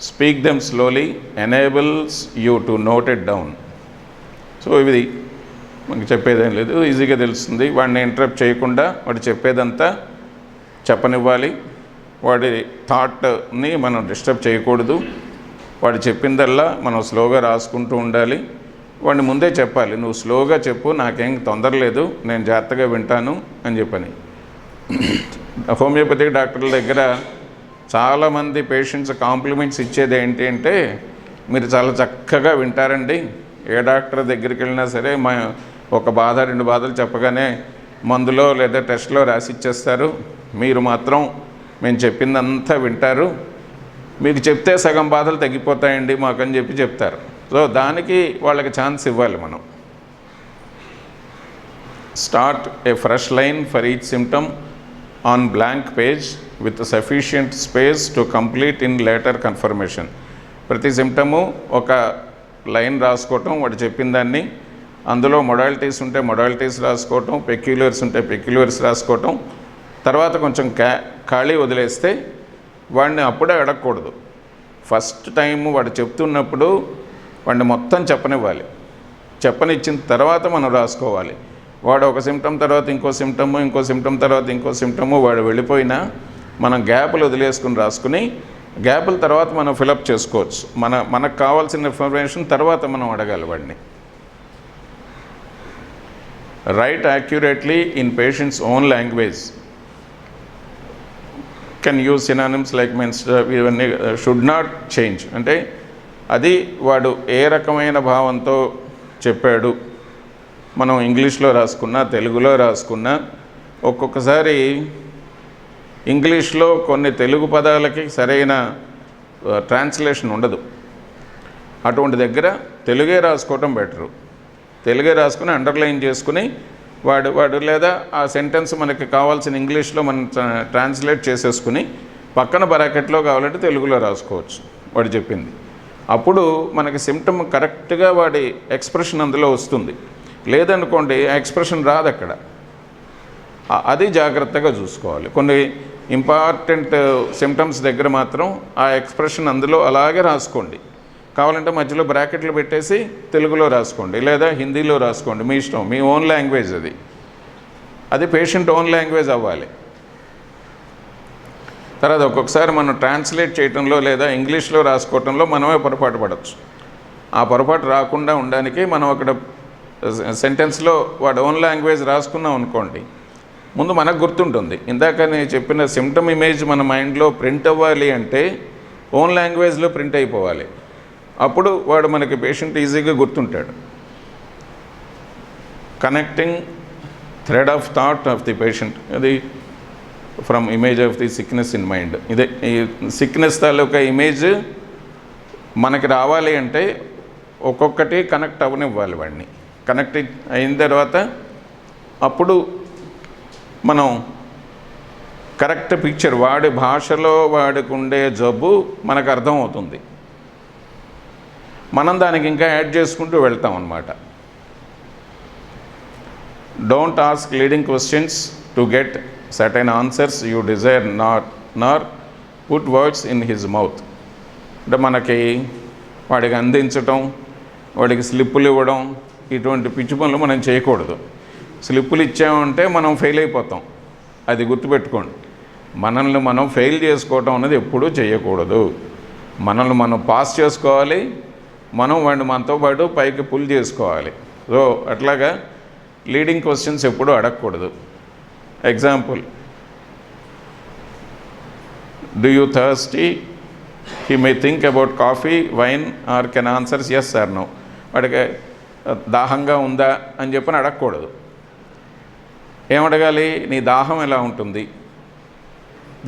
Speak them slowly enables you to note it down. So ఇది మనకి చెప్పేదేం లేదు, ఈజీగా తెలుస్తుంది. వాడిని ఇంటరప్ట్ చేయకుండా వాడు చెప్పేదంతా చెప్పనివ్వాలి. వాడి థాట్ని మనం డిస్టర్బ్ చేయకూడదు. వాడు చెప్పిందల్లా మనం స్లోగా రాసుకుంటూ ఉండాలి. వాడిని ముందే చెప్పాలి, నువ్వు స్లోగా చెప్పు, నాకేం తొందర లేదు, నేను జాగ్రత్తగా వింటాను అని చెప్పని. హోమియోపతిక్ డాక్టర్ల దగ్గర చాలామంది పేషెంట్స్ కాంప్లిమెంట్స్ ఇచ్చేది ఏంటి అంటే, మీరు చాలా చక్కగా వింటారండి, ఏ డాక్టర్ దగ్గరికి వెళ్ళినా సరే ఒక బాధ 2 బాధలు చెప్పగానే మందులో లేదా టెస్ట్లో రాసి ఇచ్చేస్తారు, మీరు మాత్రం మేము చెప్పిందంతా వింటారు, మీకు చెప్తే సగం బాధలు తగ్గిపోతాయండి మాకని చెప్తారు. సో దానికి వాళ్ళకి ఛాన్స్ ఇవ్వాలి మనం. Start A fresh line for each symptom on blank page with sufficient space to complete in later confirmation. ప్రతి సిమ్టము ఒక లైన్ రాసుకోవటం, వాడు చెప్పిన దాన్ని, అందులో మొడాలిటీస్ ఉంటే మొడాలిటీస్ రాసుకోవటం, పెక్యులర్స్ ఉంటే పెక్యులర్స్ రాసుకోవటం, తర్వాత కొంచెం ఖాళీ వదిలేస్తే వాడిని అప్పుడే అడగకూడదు. ఫస్ట్ టైం వాడు చెప్తున్నప్పుడు వాడిని మొత్తం చెప్పనివ్వాలి. చెప్పనిచ్చిన తర్వాత మనం రాసుకోవాలి. వాడు ఒక సిమ్టమ్ తర్వాత ఇంకో సిమ్టము, ఇంకో సిమ్టమ్ తర్వాత ఇంకో సిమ్టము వాడు వెళ్ళిపోయినా మనం గ్యాపులు వదిలేసుకుని రాసుకుని, గ్యాపుల తర్వాత మనం ఫిలప్ చేసుకోవచ్చు. మనకు కావాల్సిన ఇన్ఫర్మేషన్ తర్వాత మనం అడగాలి వాడిని. Right accurately in patients own language. Can use synonyms like means, ఇవన్నీ షుడ్ నాట్ చేంజ్. అంటే అది వాడు ఏ రకమైన భావంతో చెప్పాడు, మనం ఇంగ్లీష్లో రాసుకున్నా తెలుగులో రాసుకున్నా, ఒక్కొక్కసారి ఇంగ్లీష్లో కొన్ని తెలుగు పదాలకి సరైన ట్రాన్స్లేషన్ ఉండదు. అటువంటి దగ్గర తెలుగే రాసుకోవటం బెటరు. తెలుగే రాసుకుని అండర్లైన్ చేసుకుని వాడు లేదా ఆ సెంటెన్స్ మనకి కావాల్సిన ఇంగ్లీష్లో మనం ట్రాన్స్లేట్ చేసేసుకుని పక్కన బ్రాకెట్లో కావాలంటే తెలుగులో రాసుకోవచ్చు వాడు చెప్పింది. అప్పుడు మనకి సిమ్టమ్ కరెక్ట్గా వాడి ఎక్స్ప్రెషన్ అందులో వస్తుంది. లేదనుకోండి ఆ ఎక్స్ప్రెషన్ రాదు అక్కడ. అది జాగ్రత్తగా చూసుకోవాలి. కొన్ని ఇంపార్టెంట్ సిమ్టమ్స్ దగ్గర మాత్రం ఆ ఎక్స్ప్రెషన్ అందులో అలాగే రాసుకోండి. కావాలంటే మధ్యలో బ్రాకెట్లు పెట్టేసి తెలుగులో రాసుకోండి, లేదా హిందీలో రాసుకోండి, మీ ఇష్టం, మీ ఓన్ లాంగ్వేజ్ అది పేషెంట్ ఓన్ లాంగ్వేజ్ అవ్వాలి. తర్వాత ఒక్కొక్కసారి మనం ట్రాన్స్లేట్ చేయటంలో లేదా ఇంగ్లీష్లో రాసుకోవటంలో మనమే పొరపాటు పడవచ్చు. ఆ పొరపాటు రాకుండా ఉండడానికి మనం అక్కడ సెంటెన్స్లో వాడు ఓన్ లాంగ్వేజ్ రాసుకున్నాం అనుకోండి, ముందు మనకు గుర్తుంటుంది. ఇందాక నేను చెప్పిన సిమ్టమ్ ఇమేజ్ మన మైండ్లో ప్రింట్ అవ్వాలి అంటే ఓన్ లాంగ్వేజ్లో ప్రింట్ అయిపోవాలి. అప్పుడు వాడు మనకి పేషెంట్ ఈజీగా గుర్తుంటాడు. Connecting thread of thought of the patient, అది from image of the sickness in mind. ఇదే ఈ సిక్నెస్ తాలూకా ఇమేజ్ మనకి రావాలి అంటే ఒక్కొక్కటి కనెక్ట్ అవ్వనివ్వాలి వాడిని. కనెక్ట్ అయిన తర్వాత అప్పుడు మనం కరెక్ట్ పిక్చర్, వాడి భాషలో వాడికి ఉండే జబ్బు మనకు అర్థమవుతుంది. మనం దానికి ఇంకా యాడ్ చేసుకుంటూ వెళ్తాం అన్నమాట. Don't ask leading questions to get certain answers you desire nor put words in his mouth. అంటే మనకి వాడికి అందించటం, వాడికి స్లిప్పులు ఇవ్వడం, ఇటువంటి పిచ్చి పనులు మనం చేయకూడదు. స్లిప్పులు ఇచ్చామంటే మనం ఫెయిల్ అయిపోతాం, అది గుర్తుపెట్టుకోండి. మనల్ని మనం ఫెయిల్ చేసుకోవటం అనేది ఎప్పుడూ చేయకూడదు. మనల్ని మనం పాస్ చేసుకోవాలి, మనం వాడిని మనతో పాటు పైకి పుల్ చేసుకోవాలి. సో అట్లాగా లీడింగ్ క్వశ్చన్స్ ఎప్పుడూ అడగకూడదు. Example, do you thirsty? He may think about coffee, wine or can answers yes or no. వాడికి దాహంగా ఉందా అని చెప్పని అడగకూడదు. ఏమడగాలి? నీ దాహం ఎలా ఉంటుంది,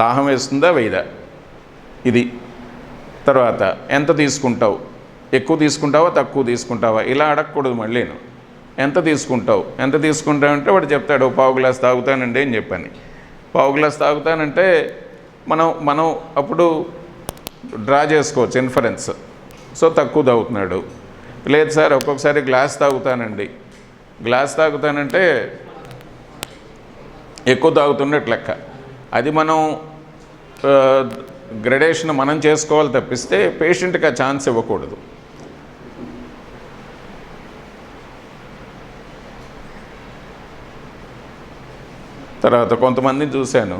దాహం వేస్తుందా వేయదా, ఇది. తర్వాత ఎంత తీసుకుంటావు, ఎక్కువ తీసుకుంటావా తక్కువ తీసుకుంటావా, ఇలా అడగకూడదు. మళ్ళీను ఎంత తీసుకుంటావు అంటే వాడు చెప్తాడు, పావు గ్లాస్ తాగుతానండి అని చెప్పని. పావు గ్లాస్ తాగుతానంటే మనం అప్పుడు డ్రా చేసుకోవచ్చు ఇన్ఫరెన్స్. సో తక్కువ తాగుతున్నాడు. లేదు సార్ ఒక్కొక్కసారి గ్లాస్ తాగుతానంటే ఎక్కువ తాగుతున్నట్టు లెక్క. అది మనం గ్రెడేషన్ మనం చేసుకోవాలి తప్పిస్తే పేషెంట్కి ఆ ఛాన్స్ ఇవ్వకూడదు. తర్వాత కొంతమందిని చూశాను,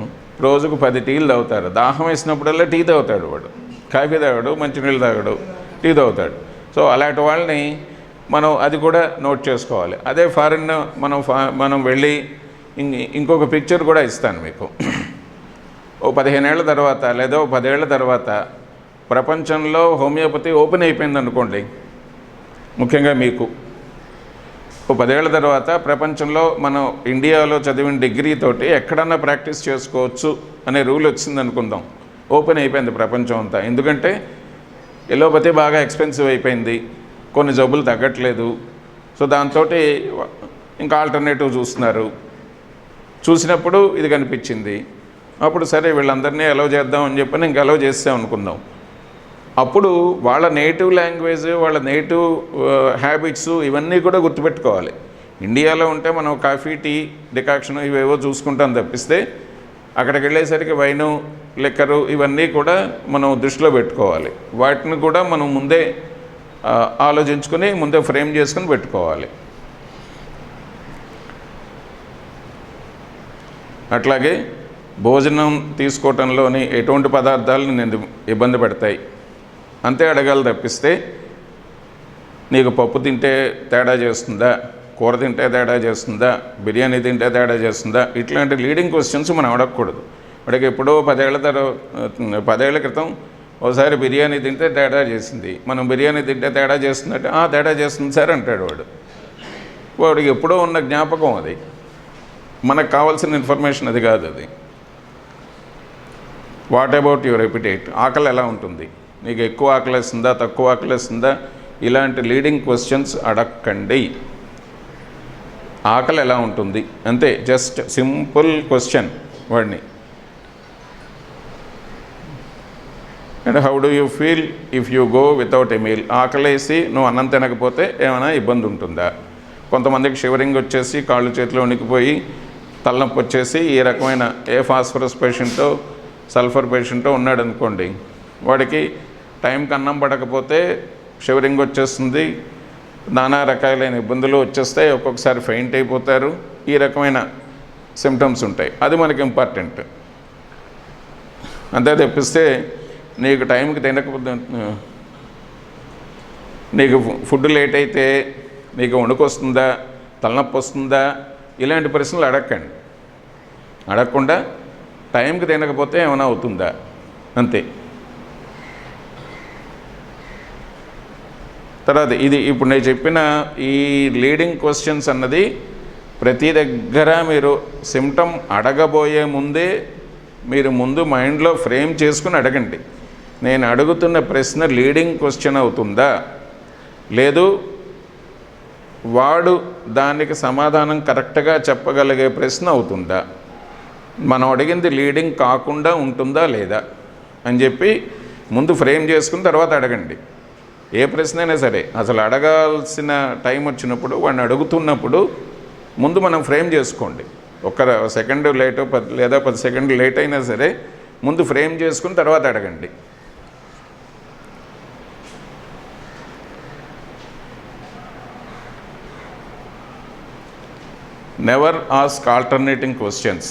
రోజుకు 10 టీలు తాగుతారు. దాహం వేసినప్పుడల్లా టీ తాగుతాడు వాడు. కాఫీ తాగాడు, మంచినీళ్ళు తాగాడు, టీ తాగుతాడు. సో అలాంటి వాళ్ళని మనం అది కూడా నోట్ చేసుకోవాలి. అదే ఫారిన్ మనం వెళ్ళి ఇంకొక పిక్చర్ కూడా ఇస్తాను మీకు. ఓ 15 ఏళ్ల తర్వాత లేదా 10 ఏళ్ల తర్వాత ప్రపంచంలో హోమియోపతి ఓపెన్ అయిపోయింది అనుకోండి, ముఖ్యంగా మీకు ఓ 10 ఏళ్ల తర్వాత ప్రపంచంలో మనం ఇండియాలో చదివిన డిగ్రీతోటి ఎక్కడన్నా ప్రాక్టీస్ చేసుకోవచ్చు అనే రూల్ వచ్చింది అనుకుందాం. ఓపెన్ అయిపోయింది ప్రపంచం అంతా. ఎందుకంటే ఎలోపతి బాగా ఎక్స్పెన్సివ్ అయిపోయింది, కొన్ని జబ్బులు తగ్గట్లేదు. సో దాంతో ఇంకా ఆల్టర్నేటివ్ చూస్తున్నారు. చూసినప్పుడు ఇది కనిపించింది. అప్పుడు సరే వీళ్ళందరినీ అలౌ చేద్దాం అని చెప్పని ఇంక అలౌ చేస్తాం అనుకుందాం. అప్పుడు వాళ్ళ నేటివ్ లాంగ్వేజ్, వాళ్ళ నేటివ్ హ్యాబిట్స్ ఇవన్నీ కూడా గుర్తుపెట్టుకోవాలి. ఇండియాలో ఉంటే మనం కాఫీ, టీ, డికాక్షన్ ఇవేవో చూసుకుంటాం తప్పిస్తే అక్కడికి వెళ్ళేసరికి వైను, లిక్కరు ఇవన్నీ కూడా మనం దృష్టిలో పెట్టుకోవాలి. వాటిని కూడా మనం ముందే ఆలోచించుకొని ముందే ఫ్రేమ్ చేసుకుని పెట్టుకోవాలి. అట్లాగే భోజనం తీసుకోవటంలోని ఎటువంటి పదార్థాలను నేను ఇబ్బంది పెడతాయి అంతే అడగాలి తప్పిస్తే నీకు పప్పు తింటే తేడా చేస్తుందా, కూర తింటే తేడా చేస్తుందా, బిర్యానీ తింటే తేడా చేస్తుందా, ఇట్లాంటి లీడింగ్ క్వశ్చన్స్ మనం అడగకూడదు. వాడికి ఎప్పుడో 10 ఏళ్ల క్రితం ఒకసారి బిర్యానీ తింటే తేడా చేసింది, మనం బిర్యానీ తింటే తేడా చేస్తుందంటే తేడా చేస్తుంది సార్ అంటాడు వాడు. వాడికి ఎప్పుడో ఉన్న జ్ఞాపకం అది, మనకు కావాల్సిన ఇన్ఫర్మేషన్ అది కాదు. అది వాట్ అబౌట్ యువర్ ఎపిటైట్, ఆకలి ఎలా ఉంటుంది, నీకు ఎక్కువ ఆకలేస్తుందా, తక్కువ ఆకలేస్తుందా, ఇలాంటి లీడింగ్ క్వశ్చన్స్ అడగకండి. ఆకలి ఎలా ఉంటుంది అంతే, జస్ట్ సింపుల్ క్వశ్చన్ వాడిని. And how do you feel if you go without a meal, ఆకలేసి నువ్వు అన్నం తినకపోతే ఏమైనా ఇబ్బంది ఉంటుందా. కొంతమందికి షివరింగ్ వచ్చేసి కాళ్ళు చేతులు వణికిపోయి తలనొప్పి వచ్చేసి ఈ రకమైన ఫాస్ఫరస్ పేషెంటో సల్ఫర్ పేషెంటో ఉన్నాడు అనుకోండి, వాడికి టైంకి అన్నం పడకపోతే షివరింగ్ వచ్చేస్తుంది, నానా రకాలైన ఇబ్బందులు వచ్చేస్తాయి, ఒక్కొక్కసారి ఫెయింట్ అయిపోతారు, ఈ రకమైన సిమ్టమ్స్ ఉంటాయి. అది మనకి ఇంపార్టెంట్. అంతే తెప్పిస్తే నీకు టైంకి తినకపోతే, నీకు ఫుడ్ లేట్ అయితే నీకు వణుకు వస్తుందా, తలనొప్పి వస్తుందా, ఇలాంటి ప్రశ్నలు అడగకండి. అడగకుండా టైంకి తినకపోతే ఏమైనా అవుతుందా అంతే. తర్వాత ఇది ఇప్పుడు నేను చెప్పిన ఈ లీడింగ్ క్వశ్చన్స్ అన్నది ప్రతి దగ్గర మీరు సిమ్టమ్ అడగబోయే ముందే మీరు ముందు మైండ్లో ఫ్రేమ్ చేసుకుని అడగండి. నేను అడుగుతున్న ప్రశ్న లీడింగ్ క్వశ్చన్ అవుతుందా, లేదు వాడు దానికి సమాధానం కరెక్ట్గా చెప్పగలిగే ప్రశ్న అవుతుందా, మనం అడిగింది లీడింగ్ కాకుండా ఉంటుందా లేదా అని చెప్పి ముందు ఫ్రేమ్ చేసుకుని తర్వాత అడగండి. ఏ ప్రశ్న అయినా సరే అసలు అడగాల్సిన టైం వచ్చినప్పుడు వాడిని అడుగుతున్నప్పుడు ముందు మనం ఫ్రేమ్ చేసుకోండి. 1 సెకండ్ లేటో లేదా 10 సెకండ్లు లేట్ అయినా సరే ముందు ఫ్రేమ్ చేసుకుని తర్వాత అడగండి. Never ask alternating questions,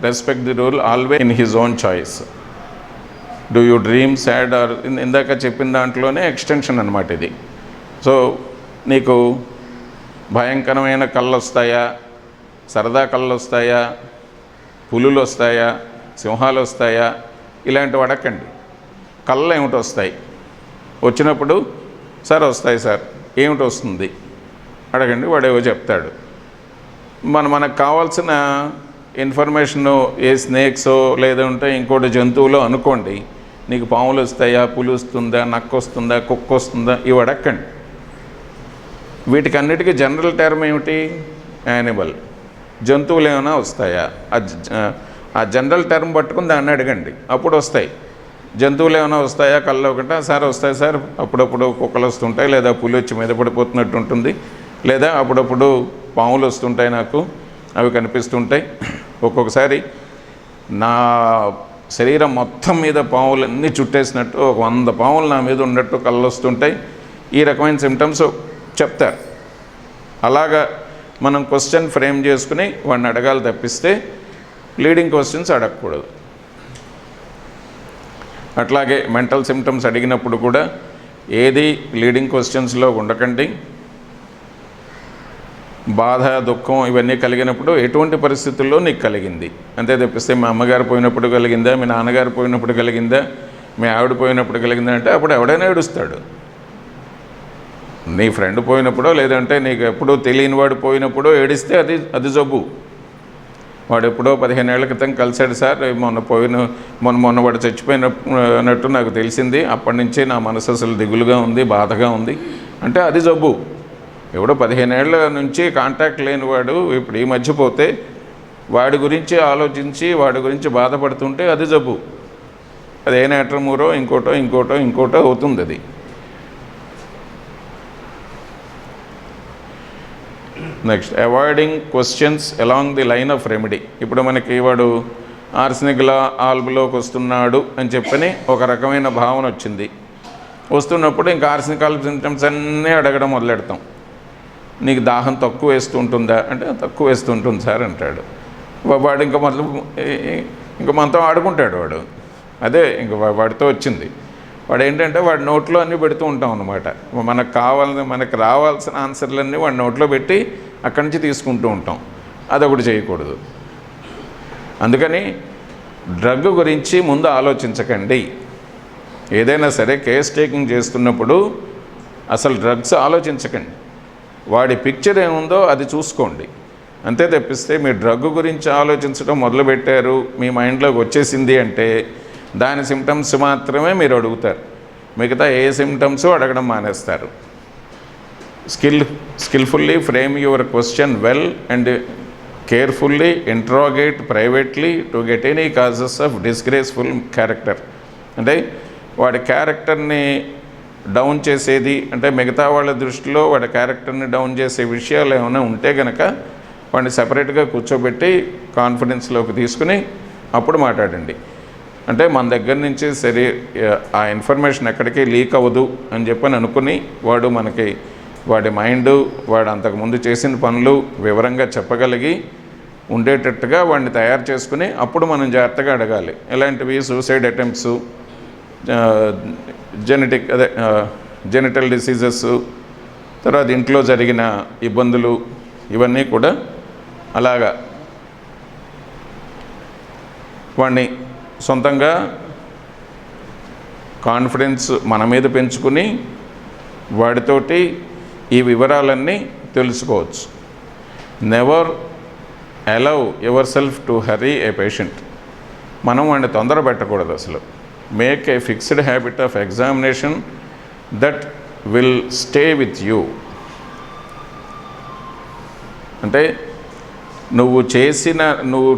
respect the rule, always in his own choice. Do you dream sad are, ఇందాక చెప్పిన దాంట్లోనే ఎక్స్టెన్షన్ అనమాట ఇది. సో నీకు భయంకరమైన కళ్ళు వస్తాయా, సరదా కళ్ళు వస్తాయా, పులులు వస్తాయా, సింహాలు వస్తాయా, ఇలాంటివి అడగండి. కళ్ళు ఏమిటి వస్తాయి, వచ్చినప్పుడు సార్ వస్తాయి సార్, ఏమిటి వస్తుంది అడగండి, వాడేవో చెప్తాడు. మనకు కావాల్సిన ఇన్ఫర్మేషను ఏ స్నేక్సో లేదంటే ఇంకోటి జంతువులో అనుకోండి, నీకు పాములు వస్తాయా, పులి వస్తుందా, నక్క వస్తుందా, కుక్క వస్తుందా, ఇవి అడగండి. వీటికి అన్నిటికీ జనరల్ టర్మ్ ఏమిటి, యానిమల్. జంతువులు ఏమైనా వస్తాయా, ఆ జనరల్ టర్మ్ పట్టుకుని దాన్ని అడగండి, అప్పుడు వస్తాయి. జంతువులు ఏమైనా వస్తాయా కళ్ళు ఒకట, సార్ వస్తాయి సార్, అప్పుడప్పుడు కుక్కలు వస్తుంటాయి, లేదా పులి వచ్చి మీద పడిపోతున్నట్టు ఉంటుంది, లేదా అప్పుడప్పుడు పాములు వస్తుంటాయి, నాకు అవి కనిపిస్తుంటాయి. ఒక్కొక్కసారి నా శరీరం మొత్తం మీద పాములన్నీ చుట్టేసినట్టు ఒక 100 పాములు నా మీద ఉన్నట్టు కళ్ళు వస్తుంటాయి, ఈ రకమైన సిమ్టమ్స్ చెప్తారు. అలాగా మనం క్వశ్చన్ ఫ్రేమ్ చేసుకుని వాడిని అడగాలి తప్పిస్తే లీడింగ్ క్వశ్చన్స్ అడగకూడదు. అట్లాగే మెంటల్ సిమ్టమ్స్ అడిగినప్పుడు కూడా ఏది లీడింగ్ క్వశ్చన్స్లో ఉండకండి. బాధ, దుఃఖం ఇవన్నీ కలిగినప్పుడు ఎటువంటి పరిస్థితుల్లో నీకు కలిగింది అంతే తప్పిస్తే మా అమ్మగారు పోయినప్పుడు కలిగిందా, మీ నాన్నగారు పోయినప్పుడు కలిగిందా, మీ ఆవిడ పోయినప్పుడు కలిగిందా అంటే అప్పుడు ఎవడైనా ఏడుస్తాడు. నీ ఫ్రెండ్ పోయినప్పుడో లేదంటే నీకు ఎప్పుడూ తెలియని వాడు పోయినప్పుడో ఏడిస్తే అది జబ్బు. వాడు ఎప్పుడో 15 ఏళ్ల క్రితం కలిశాడు సార్, మొన్న వాడు చచ్చిపోయినట్టు నాకు తెలిసింది, అప్పటి నుంచే నా మనసు అసలు దిగులుగా ఉంది, బాధగా ఉంది అంటే అది జబ్బు. ఎవడో 15 ఏళ్ల నుంచి కాంటాక్ట్ లేనివాడు ఇప్పుడు ఈ మధ్య పోతే వాడి గురించి ఆలోచించి వాడి గురించి బాధపడుతుంటే అది జబ్బు. అది ఏ నేట్రమూరో ఇంకోటో అవుతుంది. అది next, avoiding questions along the line of remedy. ఇప్పుడు మనకి వాడు ఆర్సెనిక్ ఆల్బులోకి వస్తున్నాడు అని చెప్పని ఒక రకమైన భావన వచ్చింది. వస్తున్నప్పుడు ఇంకా ఆర్సెనిక్ ఆల్బ్ సింటమ్స్ అన్నీ అడగడం మొదలెడతాం. నీకు దాహం తక్కువ వేస్తూ ఉంటుందా అంటే తక్కువ వేస్తూ ఉంటుంది సార్ అంటాడు. వాడు ఇంకా మనతో ఆడుకుంటాడు వాడు. అదే ఇంక వాడితో వచ్చింది. వాడు ఏంటంటే వాడి నోట్లో అన్నీ పెడుతూ ఉంటాం అన్నమాట. మనకు రావాల్సిన ఆన్సర్లన్నీ వాడి నోట్లో పెట్టి అక్కడి నుంచి తీసుకుంటూ ఉంటాం. అదొకటి చేయకూడదు. అందుకని డ్రగ్ గురించి ముందు ఆలోచించకండి. ఏదైనా సరే కేస్ టేకింగ్ చేస్తున్నప్పుడు అసలు డ్రగ్స్ ఆలోచించకండి. వాడి పిక్చర్ ఏముందో అది చూసుకోండి. అంతే తప్పిస్తే మీ డ్రగ్ గురించి ఆలోచించడం మొదలుపెట్టారు, మీ మైండ్లోకి వచ్చేసింది అంటే దాని సిమ్టమ్స్ మాత్రమే మీరు అడుగుతారు. మిగతా ఏ సిమ్టమ్స్ అడగడం మానేస్తారు. Skilfully frame your question well and carefully interrogate privately to get any causes of disgraceful character. అంటే వాడి క్యారెక్టర్ని డౌన్ చేసేది అంటే మిగతా వాళ్ళ దృష్టిలో వాడి క్యారెక్టర్ని డౌన్ చేసే విషయాలు ఏమైనా ఉంటే కనుక వాడిని సపరేట్గా కూర్చోబెట్టి కాన్ఫిడెన్స్లోకి తీసుకుని అప్పుడు మాట్లాడండి. అంటే మన దగ్గర నుంచి ఆ ఇన్ఫర్మేషన్ ఎక్కడికి లీక్ అవ్వదు అని చెప్పని అనుకుని వాడి మైండ్ వాడు అంతకుముందు చేసిన పనులు వివరంగా చెప్పగలిగి ఉండేటట్టుగా వాడిని తయారు చేసుకుని అప్పుడు మనం జాగ్రత్తగా అడగాలి. ఎలాంటివి సూసైడ్ అటెంప్ట్స్, జెనిటల్ డిసీజెస్, తర్వాత ఇంట్లో జరిగిన ఇబ్బందులు ఇవన్నీ కూడా అలాగా వాడిని సొంతంగా కాన్ఫిడెన్స్ మన మీద పెంచుకుని వాడితోటి ఈ వివరాలన్నీ తెలుసుకోవచ్చు. Never allow your self to hurry A patient. మనం వాడిని తొందర పెట్టకూడదు అసలు. Make a fixed habit of examination that will stay with you. అంటే నువ్వు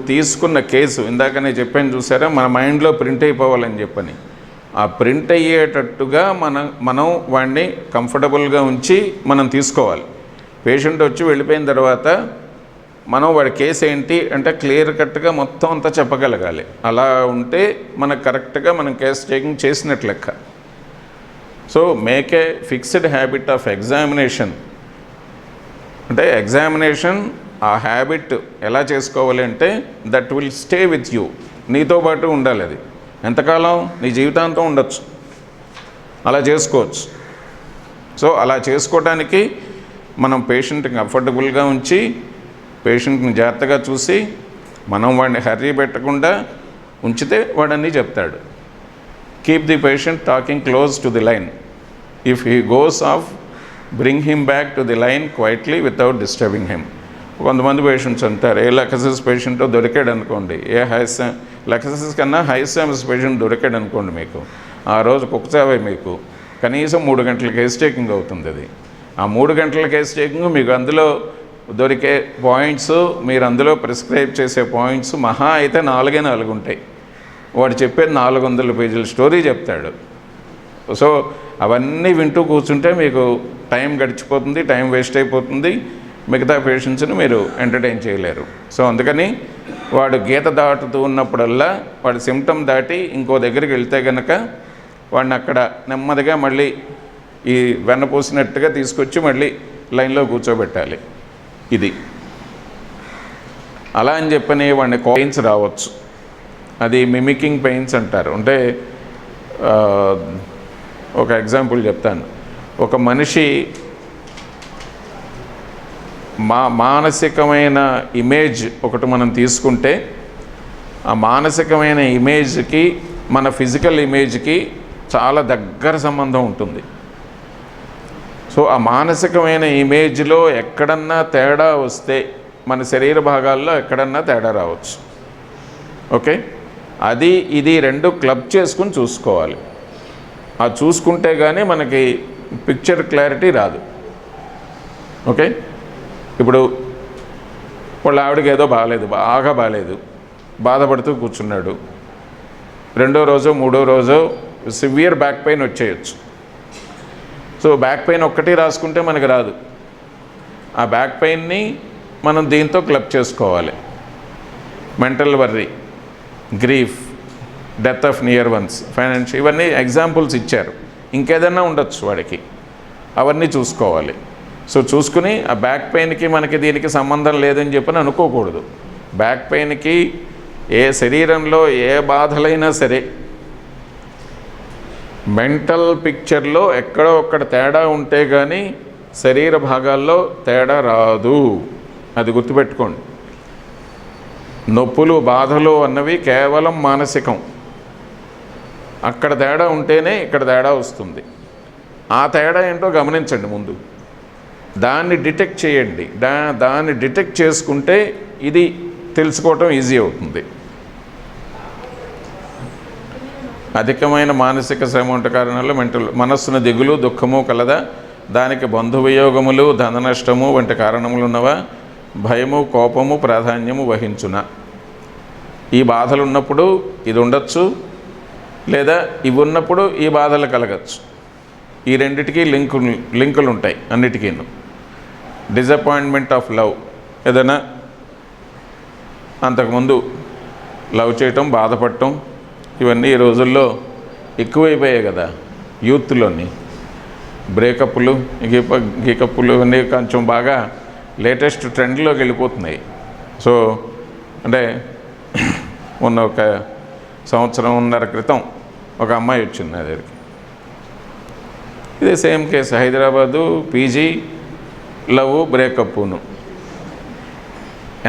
తీసుకున్న కేసు ఇందాకనే చెప్పాను చూసారా, మన మైండ్లో ప్రింట్ అయిపోవాలని చెప్పని. ఆ ప్రింట్ అయ్యేటట్టుగా మనం వాడిని కంఫర్టబుల్గా ఉంచి మనం తీసుకోవాలి. పేషెంట్ వచ్చి వెళ్ళిపోయిన తర్వాత మనం వాడి కేసు ఏంటి అంటే క్లియర్ కట్గా మొత్తం అంతా చెప్పగలగాలి. అలా ఉంటే మనకు కరెక్ట్గా మనం కేసు టేకింగ్ చేసినట్లు లెక్క. So make a fixed habit of examination. అంటే ఎగ్జామినేషన్ ఆ హ్యాబిట్ ఎలా చేసుకోవాలి అంటే that will stay with you. నీతో పాటు ఉండాలి. అది ఎంతకాలం? నీ జీవితాంతం ఉండొచ్చు. అలా చేసుకోవచ్చు. సో అలా చేసుకోవడానికి మనం పేషెంట్ని కంఫర్టబుల్గా ఉంచి పేషెంట్ని జాగ్రత్తగా చూసి మనం వాడిని హర్రీ పెట్టకుండా ఉంచితే వాడన్నీ చెప్తాడు. Keep the patient talking close to the line. If he goes off bring him back to the line quietly without disturbing him. కొంతమంది పేషెంట్స్ అంటారు, ఏ లెక్సిస్ పేషెంట్ దొరికాడు అనుకోండి, లెక్సిస్ కన్నా హైసెమస్ పేషెంట్ దొరికాడు అనుకోండి, మీకు ఆ రోజు కుక్కచావే మీకు కనీసం 3 గంటల కేస్ టేకింగ్ అవుతుంది. అది ఆ 3 గంటల కేస్ టేకింగ్ మీకు అందులో దొరికే పాయింట్స్, మీరు అందులో ప్రిస్క్రైబ్ చేసే పాయింట్స్ మహా అయితే 4 ఉంటాయి. వాడు చెప్పేది 400 పేజీల స్టోరీ చెప్తాడు. సో అవన్నీ వింటూ కూర్చుంటే మీకు టైం గడిచిపోతుంది, టైం వేస్ట్ అయిపోతుంది, మిగతా పేషెంట్స్ని మీరు ఎంటర్టైన్ చేయలేరు. సో అందుకని వాడు గీత దాటుతూ ఉన్నప్పుడల్లా వాడి సిమ్టమ్ దాటి ఇంకో దగ్గరికి వెళ్తే కనుక వాడిని అక్కడ నెమ్మదిగా మళ్ళీ ఈ వెన్నపూసినట్టుగా తీసుకొచ్చి మళ్ళీ లైన్లో కూర్చోబెట్టాలి. ఇది అలా అని చెప్పని వాడిని పెయిన్స్ రావచ్చు. అది మిమికింగ్ పెయిన్స్ అంటారు. అంటే ఒక ఎగ్జాంపుల్ చెప్తాను. ఒక మనిషి మానసికమైన ఇమేజ్ ఒకటి మనం తీసుకుంటే ఆ మానసికమైన ఇమేజ్కి మన ఫిజికల్ ఇమేజ్కి చాలా దగ్గర సంబంధం ఉంటుంది. సో ఆ మానసికమైన ఇమేజ్లో ఎక్కడన్నా తేడా వస్తే మన శరీర భాగాల్లో ఎక్కడన్నా తేడా రావచ్చు. ఓకే, అది ఇది రెండు క్లబ్ చేసుకుని చూసుకోవాలి. ఆ చూసుకుంటే కానీ మనకి పిక్చర్ క్లారిటీ రాదు. ఓకే, ఇప్పుడు వాళ్ళ ఆవిడకి ఏదో బాగాలేదు, బాగా బాగాలేదు, బాధపడుతూ కూర్చున్నాడు. రెండో రోజు మూడో రోజు సివియర్ బ్యాక్ పెయిన్ వచ్చేయచ్చు. సో బ్యాక్ పెయిన్ ఒక్కటి రాసుకుంటే మనకు రాదు. ఆ బ్యాక్ పెయిన్ని మనం దీంతో క్లబ్ చేసుకోవాలి. Mental worry, grief, death of near once, financial, ఇవన్నీ ఎగ్జాంపుల్స్ ఇచ్చారు. ఇంకేదన్నా ఉండొచ్చు వాడికి, అవన్నీ చూసుకోవాలి. సో చూసుకుని ఆ బ్యాక్ పెయిన్కి మనకి దీనికి సంబంధం లేదని చెప్పని అనుకోకూడదు. బ్యాక్ పెయిన్కి ఏ శరీరంలో ఏ బాధలైనా సరే మెంటల్ పిక్చర్లో ఎక్కడో ఒక్కడ తేడా ఉంటే కానీ శరీర భాగాల్లో తేడా రాదు. అది గుర్తుపెట్టుకోండి. నొప్పులు బాధలు అన్నవి కేవలం మానసికం. అక్కడ తేడా ఉంటేనే ఇక్కడ తేడా వస్తుంది. ఆ తేడా ఏంటో గమనించండి ముందు, దాన్ని డిటెక్ట్ చేయండి. దాన్ని డిటెక్ట్ చేసుకుంటే ఇది తెలుసుకోవటం ఈజీ అవుతుంది. అధికమైన మానసిక శ్రమ వంటి కారణాలు మనస్సున దిగులు దుఃఖము కలదా, దానికి బంధువియోగములు ధన నష్టము వంటి కారణములు ఉన్నవా, భయము కోపము ప్రాధాన్యము వహించున. ఈ బాధలు ఉన్నప్పుడు ఇది ఉండొచ్చు, లేదా ఇవి ఉన్నప్పుడు ఈ బాధలు కలగచ్చు. ఈ రెండిటికి లింకులు ఉంటాయి అన్నిటికీ. డిసప్పాయింట్మెంట్ ఆఫ్ లవ్, ఏదైనా అంతకుముందు లవ్ చేయటం, బాధపడటం, ఇవన్నీ ఈ రోజుల్లో ఎక్కువైపోయాయి కదా యూత్లోని. బ్రేకప్లు, గీకప్పులు ఇవన్నీ కొంచెం బాగా లేటెస్ట్ ట్రెండ్లోకి వెళ్ళిపోతున్నాయి. సో అంటే మొన్న ఒక సంవత్సరంన్నర క్రితం ఒక అమ్మాయి వచ్చింది నా దగ్గరికి. ఇదే same case, Hyderabad, PG, love, బ్రేకప్పును.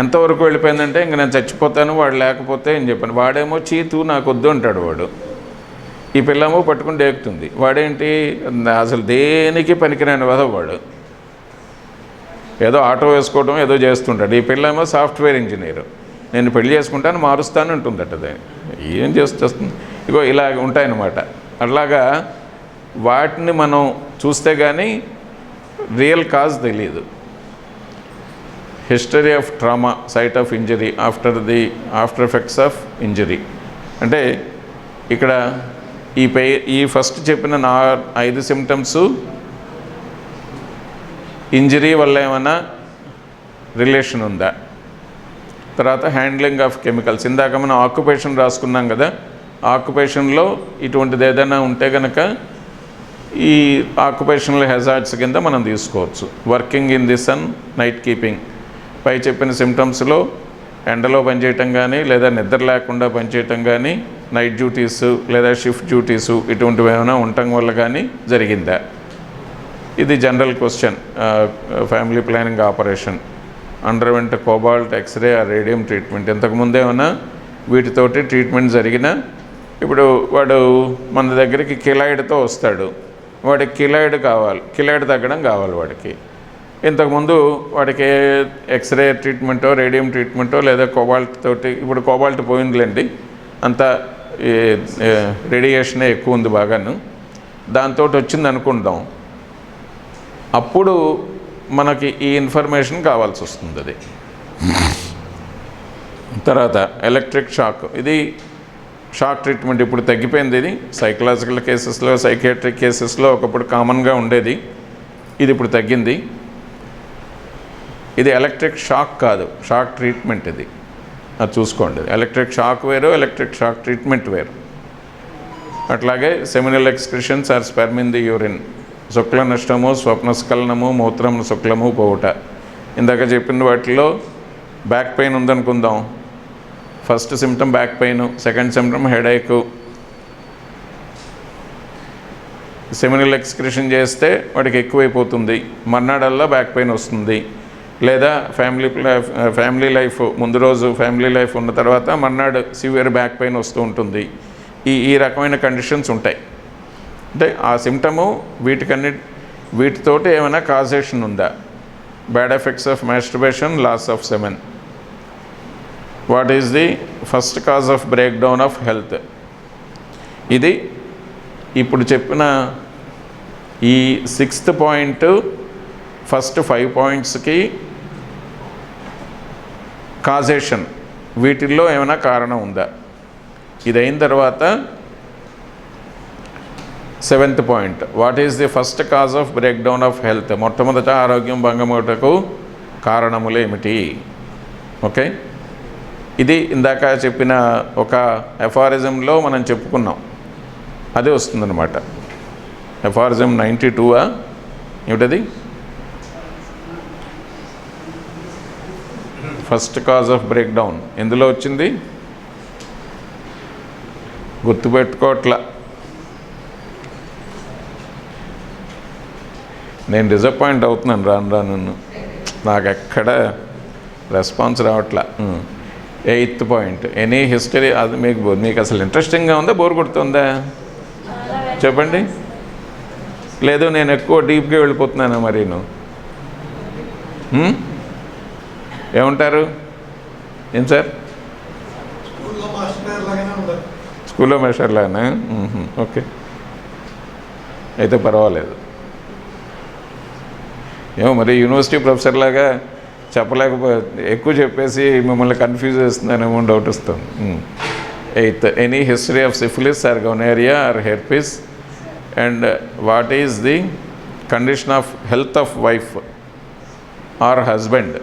ఎంతవరకు వెళ్ళిపోయిందంటే ఇంక నేను చచ్చిపోతాను వాడు లేకపోతే అని చెప్పాను. వాడేమో చీతు నాకు వద్దు అంటాడు వాడు. ఈ పిల్లమో పట్టుకుని డేకుతుంది. వాడేంటి అసలు దేనికి పనికిరాని వద వాడు. ఏదో ఆటో వేసుకోవడం ఏదో చేస్తుంటాడు. ఈ పిల్లేమో సాఫ్ట్వేర్ ఇంజనీరు. నేను పెళ్లి చేసుకుంటాను మారుస్తాను అంటుందట. ఏం చేస్తుంది. ఇగో ఇలా ఉంటాయన్నమాట. అట్లాగా వాటిని మనం చూస్తే కానీ రియల్ కాజ్ తెలియదు. History of trauma, site of injury, after effects of injury. అంటే ఇక్కడ ఈ ఫస్ట్ చెప్పిన 5 సిమ్టమ్స్ ఇంజరీ వల్ల ఏమైనా రిలేషన్ ఉందా. తర్వాత హ్యాండ్లింగ్ ఆఫ్ కెమికల్స్, ఇందాక మనం ఆక్యుపేషన్ రాసుకున్నాం కదా, ఆక్యుపేషన్లో ఇటువంటిది ఏదైనా ఉంటే కనుక ఈ ఆక్యుపేషనల్ హెజార్డ్స్ కింద మనం తీసుకోవచ్చు. Working in the sun, night keeping, పై చెప్పిన సిమ్టమ్స్లో ఎండలో పనిచేయటం కానీ, లేదా నిద్ర లేకుండా పనిచేయటం కానీ, నైట్ డ్యూటీసు లేదా షిఫ్ట్ డ్యూటీసు ఇటువంటివి ఏమైనా ఉండటం వల్ల కానీ జరిగిందా. ఇది general question. Family planning operation, underwent cobalt, x ray, radium treatment. ఇంతకుముందు ఏమైనా వీటితోటి ట్రీట్మెంట్ జరిగినా ఇప్పుడు వాడు మన దగ్గరికి కిలాయిడ్తో వస్తాడు. వాడికి కిలాయిడ్ కావాలి, కిలాయిడ్ తగ్గడం కావాలి వాడికి. ఇంతకుముందు వాడికి ఎక్స్రే ట్రీట్మెంటో, రేడియం ట్రీట్మెంటో లేదా కోబాల్ట్ తోటి, ఇప్పుడు కోబాల్ట్ పోయిందిలేండి, అంతా రేడియేషనే ఎక్కువ ఉంది బాగాను, దాంతో వచ్చింది అనుకుందాం. అప్పుడు మనకి ఈ ఇన్ఫర్మేషన్ కావాల్సి వస్తుంది. అది తర్వాత ఎలక్ట్రిక్ షాక్, ఇది షాక్ ట్రీట్మెంట్ ఇప్పుడు తగ్గిపోయింది. ఇది సైకలాజికల్ కేసెస్లో, సైకియాట్రిక్ కేసెస్లో ఒకప్పుడు కామన్గా ఉండేది, ఇది ఇప్పుడు తగ్గింది. ఇది ఎలక్ట్రిక్ షాక్ కాదు, షాక్ ట్రీట్మెంట్. ఇది అది చూసుకోండి. ఎలక్ట్రిక్ షాక్ వేరు, ఎలక్ట్రిక్ షాక్ ట్రీట్మెంట్ వేరు. అట్లాగే seminal excretions or sperm in the urine, శుక్ల నష్టము, స్వప్నస్ఖలనము, మూత్రం శుక్లము పోవుట. ఇందాక చెప్పిన వాటిలో బ్యాక్ పెయిన్ ఉందనుకుందాం. First symptom back pain, second symptom headache. Seminal excretion చేస్తే వాడికి ఎక్కువైపోతుంది, మర్నాడల్లా బ్యాక్ పెయిన్ వస్తుంది. లేదా ఫ్యామిలీ లైఫ్ ముందు రోజు ఫ్యామిలీ లైఫ్ ఉన్న తర్వాత మర్నాడు సివియర్ బ్యాక్ పెయిన్ వస్తూ ఉంటుంది. ఈ రకమైన కండిషన్స్ ఉంటాయి. అంటే ఆ సిమ్టము వీటితోటి ఏమైనా కాజేషన్ ఉందా? Bad effects of masturbation, loss of semen. What is the first cause of break down of health? ఇది ఇప్పుడు చెప్పిన ఈ 6th పాయింట్ ఫస్ట్ 5 పాయింట్స్కి కాజేషన్, వీటిల్లో ఏమైనా కారణం ఉందా? ఇది అయిన తర్వాత 7th point, what is the first cause of break down of health? మొట్టమొదట ఆరోగ్యం భంగమవుటకు కారణములు ఏమిటి? ఓకే, ఇది ఇందాక చెప్పిన ఒక ఎఫారిజంలో మనం చెప్పుకున్నాం, అదే వస్తుందన్నమాట. ఎఫారిజం 92 ఏమిటది? First cause of break down ఎందులో వచ్చింది? గుర్తుపెట్టుకోవట్లా. నేను డిసప్పాయింట్ అవుతున్నాను రాను. నాకు ఎక్కడ రెస్పాన్స్ రావట్లా. 8th point, any history. అది మీకు అసలు ఇంట్రెస్టింగ్గా ఉందా, బోర్ కొడుతుందా? చెప్పండి. లేదు నేను ఎక్కువ డీప్గా వెళ్ళిపోతున్నాను. మరి ఏమంటారు? ఏం సార్? స్కూల్లో మాస్టర్లానా? ఓకే, అయితే పర్వాలేదు. ఏమో మరి యూనివర్సిటీ ప్రొఫెసర్ లాగా ఎక్కువ చెప్పేసి మిమ్మల్ని కన్ఫ్యూజ్ చేస్తున్నానేమో డౌట్ వస్తుంది. 8th, any history of syphilis or gonorrhoea or herpes, and what is the condition of health of wife or husband?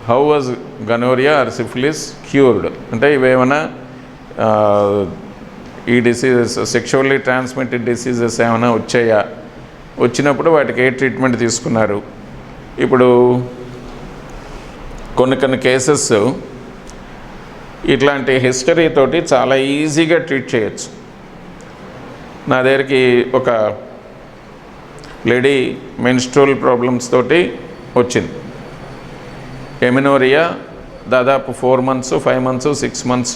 How was gonorrhoea or syphilis cured? అంటే ఇవేమైనా ఈ డిసీజెస్, సెక్షువల్లీ ట్రాన్స్మిటెడ్ డిసీజెస్ ఏమైనా వచ్చాయా? వచ్చినప్పుడు వాటికి ఏ treatment తీసుకున్నారు? ఇప్పుడు కొన్ని కేసెస్ ఇట్లాంటి హిస్టరీ తోటి చాలా ఈజీగా ట్రీట్ చేయొచ్చు. నా దగ్గరికి ఒక లేడీ మెన్స్ట్రువల్ ప్రాబ్లమ్స్ తోటి వచ్చింది. ఎమినోరియా దాదాపు 4 months, 5 months, 6 months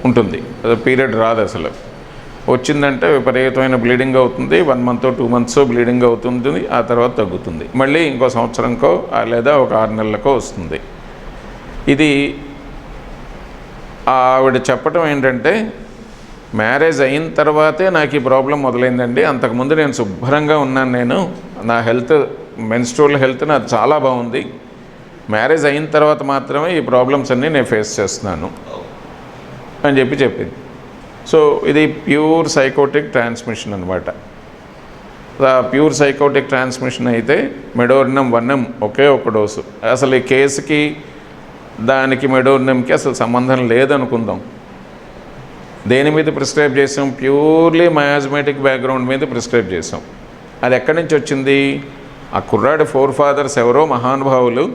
ఉంటుంది. అది పీరియడ్ రాదు అసలు. వచ్చిందంటే విపరీతమైన బ్లీడింగ్ అవుతుంది. 1 month, 2 months బ్లీడింగ్ అవుతుంది. ఆ తర్వాత తగ్గుతుంది. మళ్ళీ ఇంకో సంవత్సరంకో లేదా ఒక 6 నెలలకో వస్తుంది. ఇది ఆవిడ చెప్పటం ఏంటంటే, మ్యారేజ్ అయిన తర్వాతే నాకు ఈ ప్రాబ్లం మొదలైందండి. అంతకుముందు నేను శుభ్రంగా ఉన్నాను. నా హెల్త్, మెన్స్ట్రువల్ హెల్త్ నాది చాలా బాగుంది. మ్యారేజ్ అయిన తర్వాత మాత్రమే ఈ ప్రాబ్లమ్స్ అన్నీ నేను ఫేస్ చేస్తున్నాను అని చెప్పింది. సో ఇది ప్యూర్ సైకోటిక్ ట్రాన్స్మిషన్ అనమాట. ప్యూర్ సైకోటిక్ ట్రాన్స్మిషన్ అయితే మెడోర్నం 1M ఒకే ఒక డోసు. అసలు ఈ కేసుకి దానికి మెడోర్నంకి అసలు సంబంధం లేదనుకుందాం. దేని మీద ప్రిస్క్రైబ్ చేసాం? ప్యూర్లీ మయాజ్మేటిక్ బ్యాక్గ్రౌండ్ మీద ప్రిస్క్రైబ్ చేసాం. అది ఎక్కడి నుంచి వచ్చింది? ఆ కుర్రాడి ఫోర్ఫాదర్స్ ఎవరో మహానుభావులు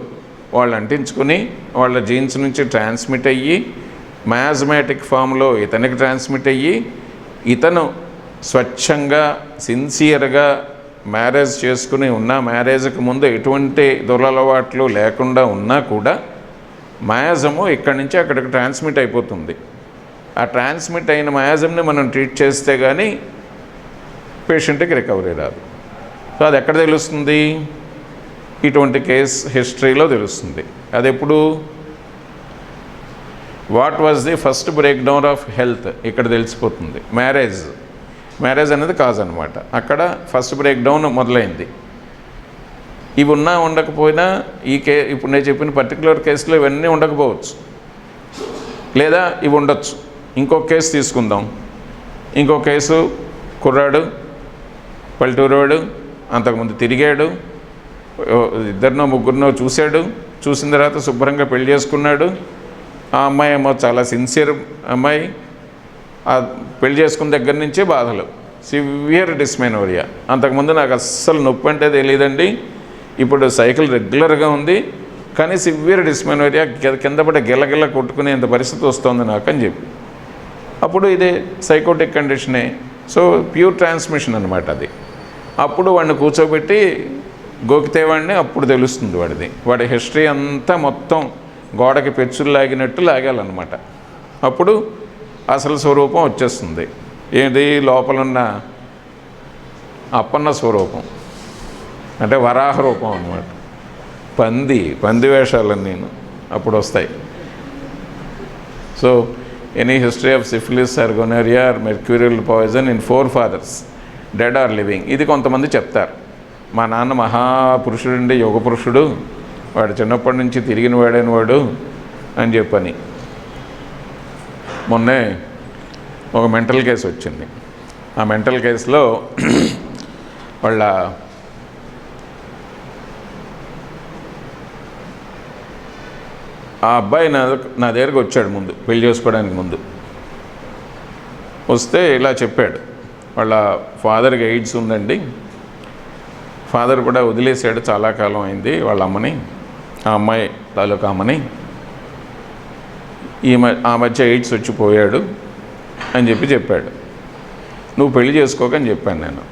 వాళ్ళు అంటించుకుని వాళ్ళ జీన్స్ నుంచి ట్రాన్స్మిట్ అయ్యి మయాజ్మేటిక్ ఫామ్లో ఇతనికి ట్రాన్స్మిట్ అయ్యి, ఇతను స్వచ్ఛంగా సిన్సియర్గా మ్యారేజ్ చేసుకుని ఉన్న, మ్యారేజ్కి ముందు ఎటువంటి దురలవాట్లు లేకుండా ఉన్నా కూడా మయాజము ఇక్కడి నుంచి అక్కడికి ట్రాన్స్మిట్ అయిపోతుంది. ఆ ట్రాన్స్మిట్ అయిన మయాజంని మనం ట్రీట్ చేస్తే కానీ పేషెంట్కి రికవరీ రాదు. సో అది ఎక్కడ తెలుస్తుంది? ఇటువంటి కేస్ హిస్టరీలో తెలుస్తుంది. అది ఎప్పుడు? What was the first break down of health? ఇక్కడ తెలిసిపోతుంది. మ్యారేజ్ అనేది కాజ్ అనమాట. అక్కడ ఫస్ట్ బ్రేక్ డౌన్ మొదలైంది. ఇవి ఉన్నా ఉండకపోయినా ఇప్పుడు నేను చెప్పిన పర్టికులర్ కేసులో ఇవన్నీ ఉండకపోవచ్చు, లేదా ఇవి ఉండొచ్చు. ఇంకొక కేసు తీసుకుందాం. ఇంకో కేసు, కుర్రాడు పల్లెటూరువాడు, అంతకుముందు తిరిగాడు, 2 ముగ్గురినో చూశాడు, చూసిన తర్వాత శుభ్రంగా పెళ్లి చేసుకున్నాడు, ఆ అమ్మాయి ఏమో చాలా సిన్సియర్ అమ్మాయి, ఆ పెళ్లి చేసుకున్న దగ్గర నుంచే బాధలు, సివియర్ డిస్మెనోరియా. అంతకుముందు నాకు అస్సలు నొప్పి అంటే తెలియదండి, ఇప్పుడు సైకిల్ రెగ్యులర్గా ఉంది, కానీ సివియర్ డిస్మెనోరియా, కింద పడి గిల్లగిల్ల కొట్టుకునేంత పరిస్థితి వస్తుంది నాకు అని చెప్పి. అప్పుడు ఇదే సైకోటిక్ కండిషనే, సో ప్యూర్ ట్రాన్స్మిషన్ అనమాట అది. అప్పుడు వాడిని కూర్చోబెట్టి గోకితే వాడిని అప్పుడు తెలుస్తుంది వాడి హిస్టరీ అంతా మొత్తం గోడకి పెచ్చులు లాగినట్టు లాగాలన్నమాట. అప్పుడు అసలు స్వరూపం వచ్చేస్తుంది. ఏది లోపలున్న అప్పన్న స్వరూపం అంటే వరాహ రూపం అన్నమాట. పంది వేషాలన్నీ అప్పుడు వస్తాయి. So any history of syphilis or gonorrhoea or mercurial poison in 4 fathers dead or living, ఇది కొంతమంది చెప్తారు. మా నాన్న మహాపురుషుడండి, యుగ పురుషుడు, వాడు చిన్నప్పటి నుంచి తిరిగిన వాడైన వాడు అని చెప్పని. మొన్నే ఒక మెంటల్ కేసు వచ్చింది. ఆ మెంటల్ కేసులో వాళ్ళ ఆ అబ్బాయి నా దగ్గరకు వచ్చాడు ముందు, పెళ్లి చేసుకోవడానికి ముందు. వస్తే ఇలా చెప్పాడు, వాళ్ళ ఫాదర్కి ఎయిడ్స్ ఉందండి, ఫాదర్ కూడా వదిలేసాడు, చాలా కాలం అయింది వాళ్ళ అమ్మని, ఆ అమ్మాయి తాలూకా అమ్మని, ఆ మధ్య ఎయిడ్స్ వచ్చి పోయాడు అని చెప్పాడు. నువ్వు పెళ్లి చేసుకోకని చెప్పాను నేను.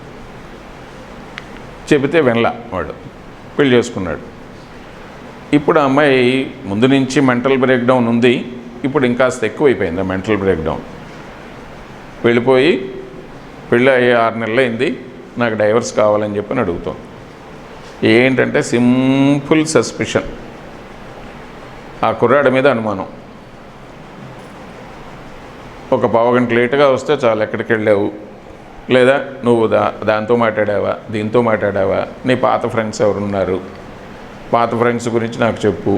చెబితే వినలా, వాడు పెళ్లి చేసుకున్నాడు. ఇప్పుడు ఆ అమ్మాయి ముందు నుంచి మెంటల్ బ్రేక్డౌన్ ఉంది, ఇప్పుడు ఇంకాస్త ఎక్కువైపోయింది ఆ మెంటల్ బ్రేక్డౌన్. వెళ్ళిపోయి పెళ్ళి అయ్యే 6 నెలలు అయింది, నాకు డైవర్స్ కావాలని చెప్పని అడుగుతాం. ఏంటంటే సింపుల్ సస్పిషన్, ఆ కుర్రాడి మీద అనుమానం. ఒక పావుగంట లేటుగా వస్తే చాలు, ఎక్కడికి వెళ్ళావు, లేదా నువ్వు దాంతో మాట్లాడావా, దీంతో మాట్లాడావా, నీ పాత ఫ్రెండ్స్ ఎవరున్నారు, పాత ఫ్రెండ్స్ గురించి నాకు చెప్పు.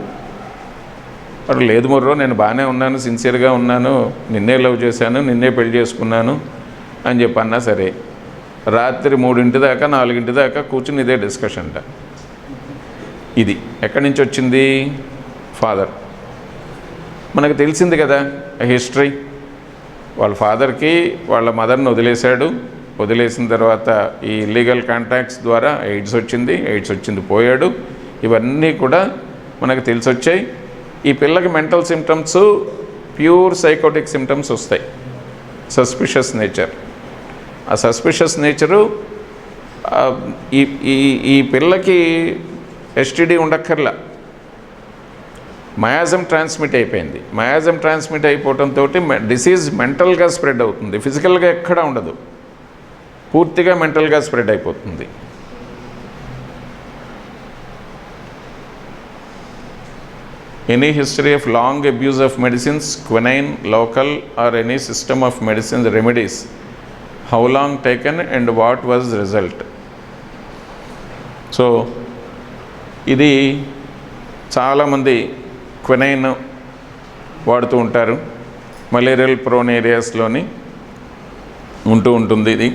అటు లేదు మొర్రో, నేను బాగానే ఉన్నాను, సిన్సియర్గా ఉన్నాను, నిన్నే లవ్ చేశాను, నిన్నే పెళ్లి చేసుకున్నాను అని చెప్పన్నా సరే, రాత్రి 3 దాకా 4 దాకా కూర్చుని ఇదే డిస్కషన్ అంట. ఇది ఎక్కడి నుంచి వచ్చింది? ఫాదర్. మనకు తెలిసింది కదా హిస్టరీ. వాళ్ళ ఫాదర్కి వాళ్ళ మదర్ని వదిలేశాడు, వదిలేసిన తర్వాత ఈ ఇల్లీగల్ కాంటాక్ట్స్ ద్వారా ఎయిడ్స్ వచ్చింది పోయాడు. ఇవన్నీ కూడా మనకు తెలిసొచ్చాయి. ఈ పిల్లకి mental symptoms pure psychotic symptoms వస్తాయి. సస్పిషియస్ నేచర్, ఆ సస్పిషియస్ నేచరు ఈ పిల్లకి ఎస్టీడీ ఉండక్కర్లా, మయాజం ట్రాన్స్మిట్ అయిపోయింది. మయాజం ట్రాన్స్మిట్ అయిపోవడంతో డిసీజ్ మెంటల్గా స్ప్రెడ్ అవుతుంది, ఫిజికల్గా ఎక్కడా ఉండదు, పూర్తిగా మెంటల్గా స్ప్రెడ్ అయిపోతుంది. Any history of long abuse of medicines, quinine, local or any system of medicines remedies, how long taken and what was the result? So ఇది చాలామంది క్వినైన్ వాడుతూ ఉంటారు, మలేరియల్ ప్రోన్ ఏరియాస్లోని ఉంటుంది. ఇది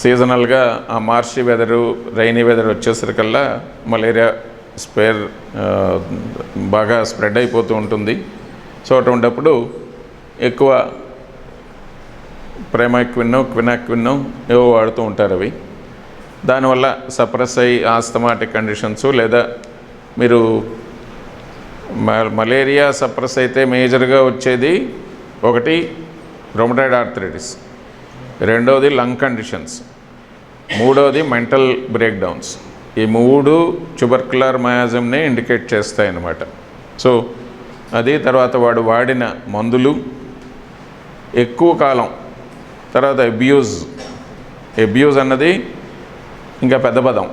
సీజనల్గా ఆ మార్చి వెదరు, రైనీ వెదర్ వచ్చేసరికల్లా మలేరియా బాగా స్ప్రెడ్ అయిపోతూ ఉంటుంది. సో అటువంటిప్పుడు ఎక్కువ ప్రైమాక్విన్నో క్వినాక్విన్నో ఏవో వాడుతూ ఉంటారు. అవి దానివల్ల సప్రెస్ అయ్యి ఆస్తమాటిక్ కండిషన్స్, లేదా మీరు మలేరియా సప్రెస్ అయితే మేజర్గా వచ్చేది ఒకటి రొమటాయిడ్ ఆర్థరైటిస్, రెండవది లంగ్ కండిషన్స్, మూడవది మెంటల్ బ్రేక్డౌన్స్. ఈ 3 ట్యూబర్కులర్ మయాజంని ఇండికేట్ చేస్తాయన్నమాట. సో అది తర్వాత వాడు వాడిన మందులు, ఎక్కువ కాలం తర్వాత అబ్యూజ్ అన్నది ఇంకా పెద్ద పదం.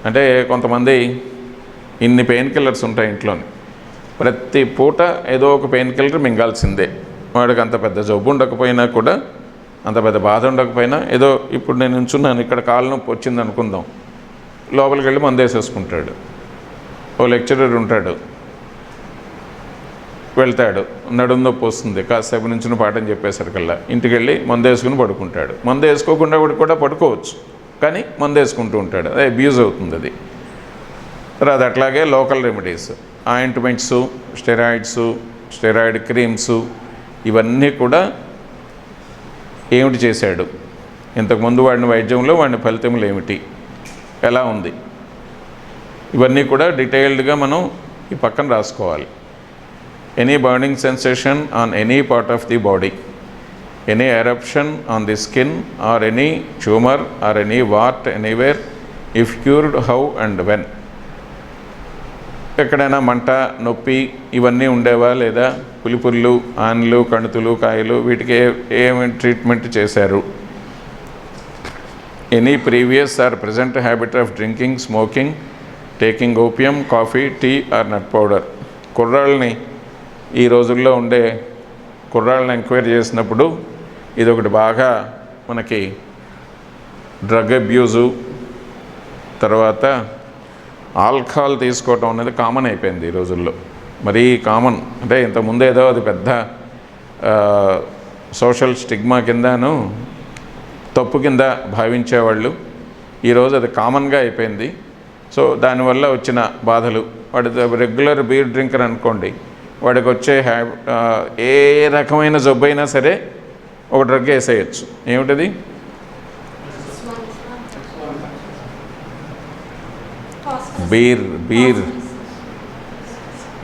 అంటే కొంతమంది ఇన్ని పెయిన్ కిల్లర్స్ ఉంటాయి ఇంట్లోని, ప్రతి పూట ఏదో ఒక పెయిన్ కిల్లర్ మింగాల్సిందే. వాడికి అంత పెద్ద జబ్బు ఉండకపోయినా కూడా, అంత పెద్ద బాధ ఉండకపోయినా, ఏదో ఇప్పుడు నేను ఉంచున్నాను ఇక్కడ కాలు నొప్పి వచ్చింది అనుకుందాం, లోపలికి వెళ్ళి మందు వేసేసుకుంటాడు. ఓ లెక్చరర్ ఉంటాడు, వెళ్తాడు, నడుము నొప్పి వస్తుంది, కాసేపు నుంచి పాఠం చెప్పేసరికల్లా ఇంటికి వెళ్ళి మందు వేసుకుని పడుకుంటాడు. మందు వేసుకోకుండా కూడా పడుకోవచ్చు, కానీ మందు వేసుకుంటూ ఉంటాడు, అది అబ్యూజ్ అవుతుంది. అది తర్వాత అట్లాగే local remedies, ointments, steroids, steroid creams, ఇవన్నీ కూడా ఏమిటి చేశాడు, ఇంతకుముందు వాడిన వైద్యంలో వాడిన ఫలితములు ఏమిటి, ఎలా ఉంది, ఇవన్నీ కూడా డీటెయిల్డ్గా మనం ఈ పక్కన రాసుకోవాలి. Any burning sensation on any part of the body, any eruption on the skin or any tumour or any wart anywhere, if cured how and when. ఎక్కడైనా మంట, నొప్పి ఇవన్నీ ఉండేవా లేదా, పులిపుర్లు, ఆన్లు, కణుతులు, కాయలు, వీటికి ఏమి ట్రీట్మెంట్ చేశారు. Any previous or present habit of drinking, smoking, taking opium, coffee, tea or nut powder. కుర్రాళ్ళని, ఈ రోజుల్లో ఉండే కుర్రాళ్ళని ఎంక్వైరీ చేసినప్పుడు ఇదొకటి బాగా మనకి డ్రగ్ అబ్యూజు, తర్వాత ఆల్కహాల్ తీసుకోవటం అనేది కామన్ అయిపోయింది ఈ రోజుల్లో. మరీ కామన్ అంటే ఇంతకుముందు ఏదో అది పెద్ద సోషల్ స్టిగ్మా కిందను తప్పు కింద భావించేవాళ్ళు. ఈరోజు అది కామన్గా అయిపోయింది. సో దానివల్ల వచ్చిన బాధలు, వాడి రెగ్యులర్ బీర్ డ్రింకర్ అనుకోండి, వాడికి వచ్చే ఏ రకమైన జబ్బు అయినా సరే ఒక డ్రగ్ వేసేయచ్చు. ఏమిటది?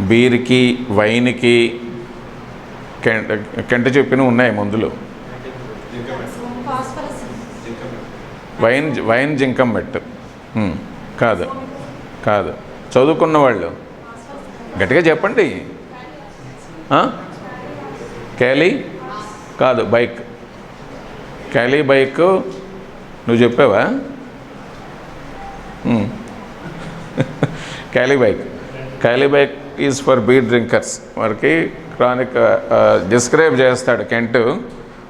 బీర్కి, వైన్కి, కెంట చెప్పిన ఉన్నాయి మందులు. వైన్ జింకం కాదు, చదువుకున్న వాళ్ళు గట్టిగా చెప్పండి. క్యాలీ కాదు, బైక్. క్యాలీ బైక్ నువ్వు చెప్పావా? Kali bich is for beer drinkers. వారికి క్రానిక్ డిస్క్రైబ్ చేస్తాడు కెంట్,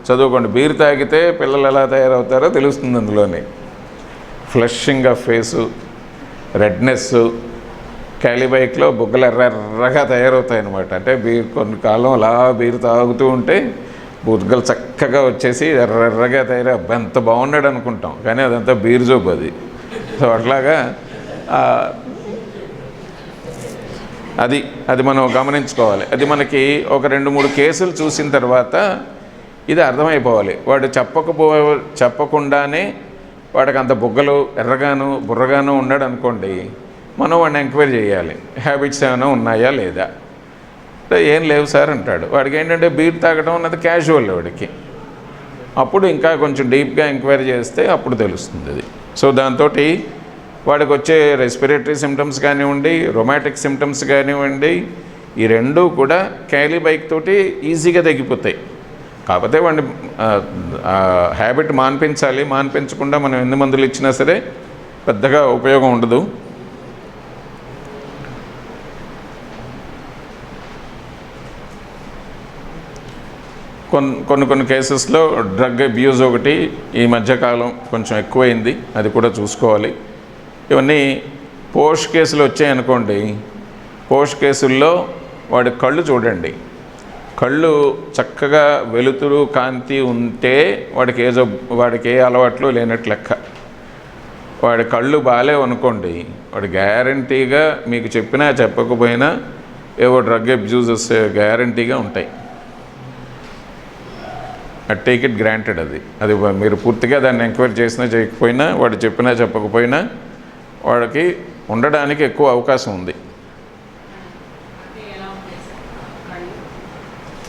చదువుకోండి. బీర్ తాగితే పిల్లలు ఎలా తయారవుతారో తెలుస్తుంది అందులోని. ఫ్లషింగ్ ఆఫ్ ఫేసు, రెడ్నెస్, క్యాలిబైక్లో బుగ్గలు ఎర్రగా తయారవుతాయి అన్నమాట. అంటే బీర్ కొన్ని కాలం అలా బీర్ తాగుతూ ఉంటే బుగ్గలు చక్కగా వచ్చేసి ఎర్రగా తయారై ఎంత బాగున్నాడు అనుకుంటాం, కానీ అదంతా బీర్ జోబు అది. సో అట్లాగా అది మనం గమనించుకోవాలి. అది మనకి ఒక 2-3 కేసులు చూసిన తర్వాత ఇది అర్థమైపోవాలి. వాడు చెప్పకుండానే వాడికి అంత బుగ్గలు ఎర్రగాను బుర్రగాను ఉన్నాడు అనుకోండి, మనం వాడిని ఎంక్వైరీ చేయాలి. హ్యాబిట్స్ ఏమైనా ఉన్నాయా లేదా. ఏం లేవు సార్ అంటాడు. వాడికి ఏంటంటే బీర్ తాగడం అన్నది క్యాజువల్ వాడికి. అప్పుడు ఇంకా కొంచెం డీప్గా ఎంక్వైరీ చేస్తే అప్పుడు తెలుస్తుంది అది. సో దాంతో వాడికి వచ్చే రెస్పిరేటరీ సిమ్టమ్స్ కానివ్వండి, రొమాటిక్ సిమ్టమ్స్ కానివ్వండి, ఈ రెండూ కూడా క్యాలీ బైక్ తోటి ఈజీగా తగ్గిపోతాయి. కాకపోతే వాడిని హ్యాబిట్ మాన్పించకుండా మనం ఎన్ని మందులు ఇచ్చినా సరే పెద్దగా ఉపయోగం ఉండదు. కొన్ని కేసెస్లో డ్రగ్ అబ్యూజ్ ఒకటి ఈ మధ్యకాలం కొంచెం ఎక్కువైంది, అది కూడా చూసుకోవాలి. ఇవన్నీ పోస్ట్ కేసులు వచ్చాయనుకోండి, పోస్ట్ కేసుల్లో వాడి కళ్ళు చూడండి. కళ్ళు చక్కగా వెలుతురు కాంతి ఉంటే వాడికి ఏ అలవాట్లు లేనట్లు లెక్క. వాడి కళ్ళు బాగాలేవనుకోండి, వాడు గ్యారంటీగా మీకు చెప్పినా చెప్పకపోయినా ఏవో డ్రగ్ అబ్యూజెస్ గ్యారంటీగా ఉంటాయి. Take it granted. అది మీరు పూర్తిగా దాన్ని ఎంక్వైరీ చేసినా చేయకపోయినా, వాడు చెప్పినా చెప్పకపోయినా వాడికి ఉండడానికి ఎక్కువ అవకాశం ఉంది.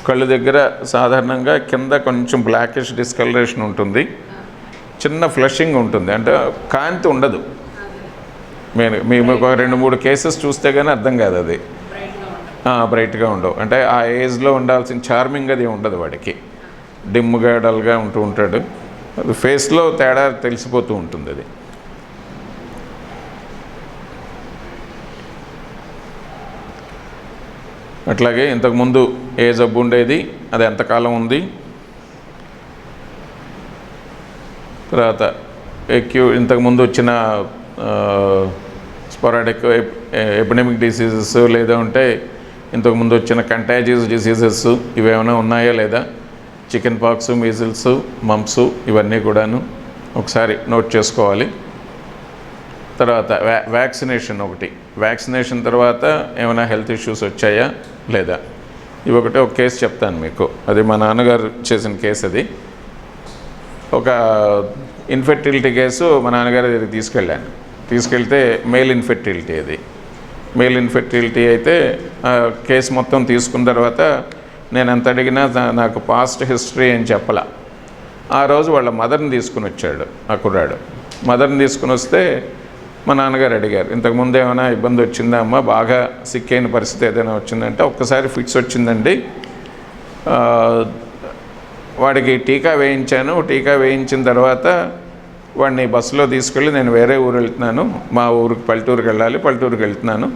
కళ్ళు దగ్గర సాధారణంగా కింద కొంచెం బ్లాకిష్ డిస్కలరేషన్ ఉంటుంది, చిన్న ఫ్లషింగ్ ఉంటుంది, అంటే కాంతి ఉండదు. మేము ఒక 2-3 కేసెస్ చూస్తే కానీ అర్థం కాదు, అది బ్రైట్గా ఉండవు. అంటే ఆ ఏజ్లో ఉండాల్సిన చార్మింగ్ అది ఉండదు వాడికి, డిమ్గా డల్గా ఉంటూ ఉంటాడు. అది ఫేస్లో తేడా తెలిసిపోతూ ఉంటుంది. అది అట్లాగే ఇంతకుముందు ఏ జబ్బు ఉండేది, అది ఎంతకాలం ఉంది, తర్వాత ఇంతకుముందు వచ్చిన స్పోరాడిక్ ఎపిడెమిక్ డిసీజెస్ లేదా ఉంటే ఇంతకుముందు వచ్చిన కంటాజియస్ డిసీజెస్ ఇవేమైనా ఉన్నాయా లేదా, చికెన్ పాక్స్, మీజిల్స్, మంప్స్, ఇవన్నీ కూడాను ఒకసారి నోట్ చేసుకోవాలి. తర్వాత వ్యాక్సినేషన్ ఒకటి. వ్యాక్సినేషన్ తర్వాత ఏమైనా హెల్త్ ఇష్యూస్ వచ్చాయా లేదా, ఇవొకటి ఒక కేసు చెప్తాను మీకు. అది మా నాన్నగారు చేసిన కేసు. అది ఒక ఇన్ఫెర్టిలిటీ కేసు మా నాన్నగారి దగ్గరికి తీసుకెళ్తే మెయిల్ ఇన్ఫెర్టిలిటీ. అది మెయిల్ ఇన్ఫెర్టిలిటీ అయితే కేసు మొత్తం తీసుకున్న తర్వాత నేను ఎంత అడిగినా నాకు పాస్ట్ హిస్టరీ అని చెప్పలా. ఆ రోజు వాళ్ళ మదర్ని తీసుకుని వచ్చాడు ఆ కుర్రాడు. మదర్ని తీసుకుని వస్తే మా నాన్నగారు అడిగారు, ఇంతకుముందు ఏమైనా ఇబ్బంది వచ్చిందా అమ్మ, బాగా సిక్ అయిన పరిస్థితి ఏదైనా వచ్చిందంటే, ఒక్కసారి ఫిట్స్ వచ్చిందండి, వాడికి టీకా వేయించాను. టీకా వేయించిన తర్వాత వాడిని బస్సులో తీసుకెళ్ళి నేను వేరే ఊరు వెళ్తున్నాను, మా ఊరికి పల్లెటూరుకి వెళ్ళాలి, పల్లెటూరుకి వెళ్తున్నాను.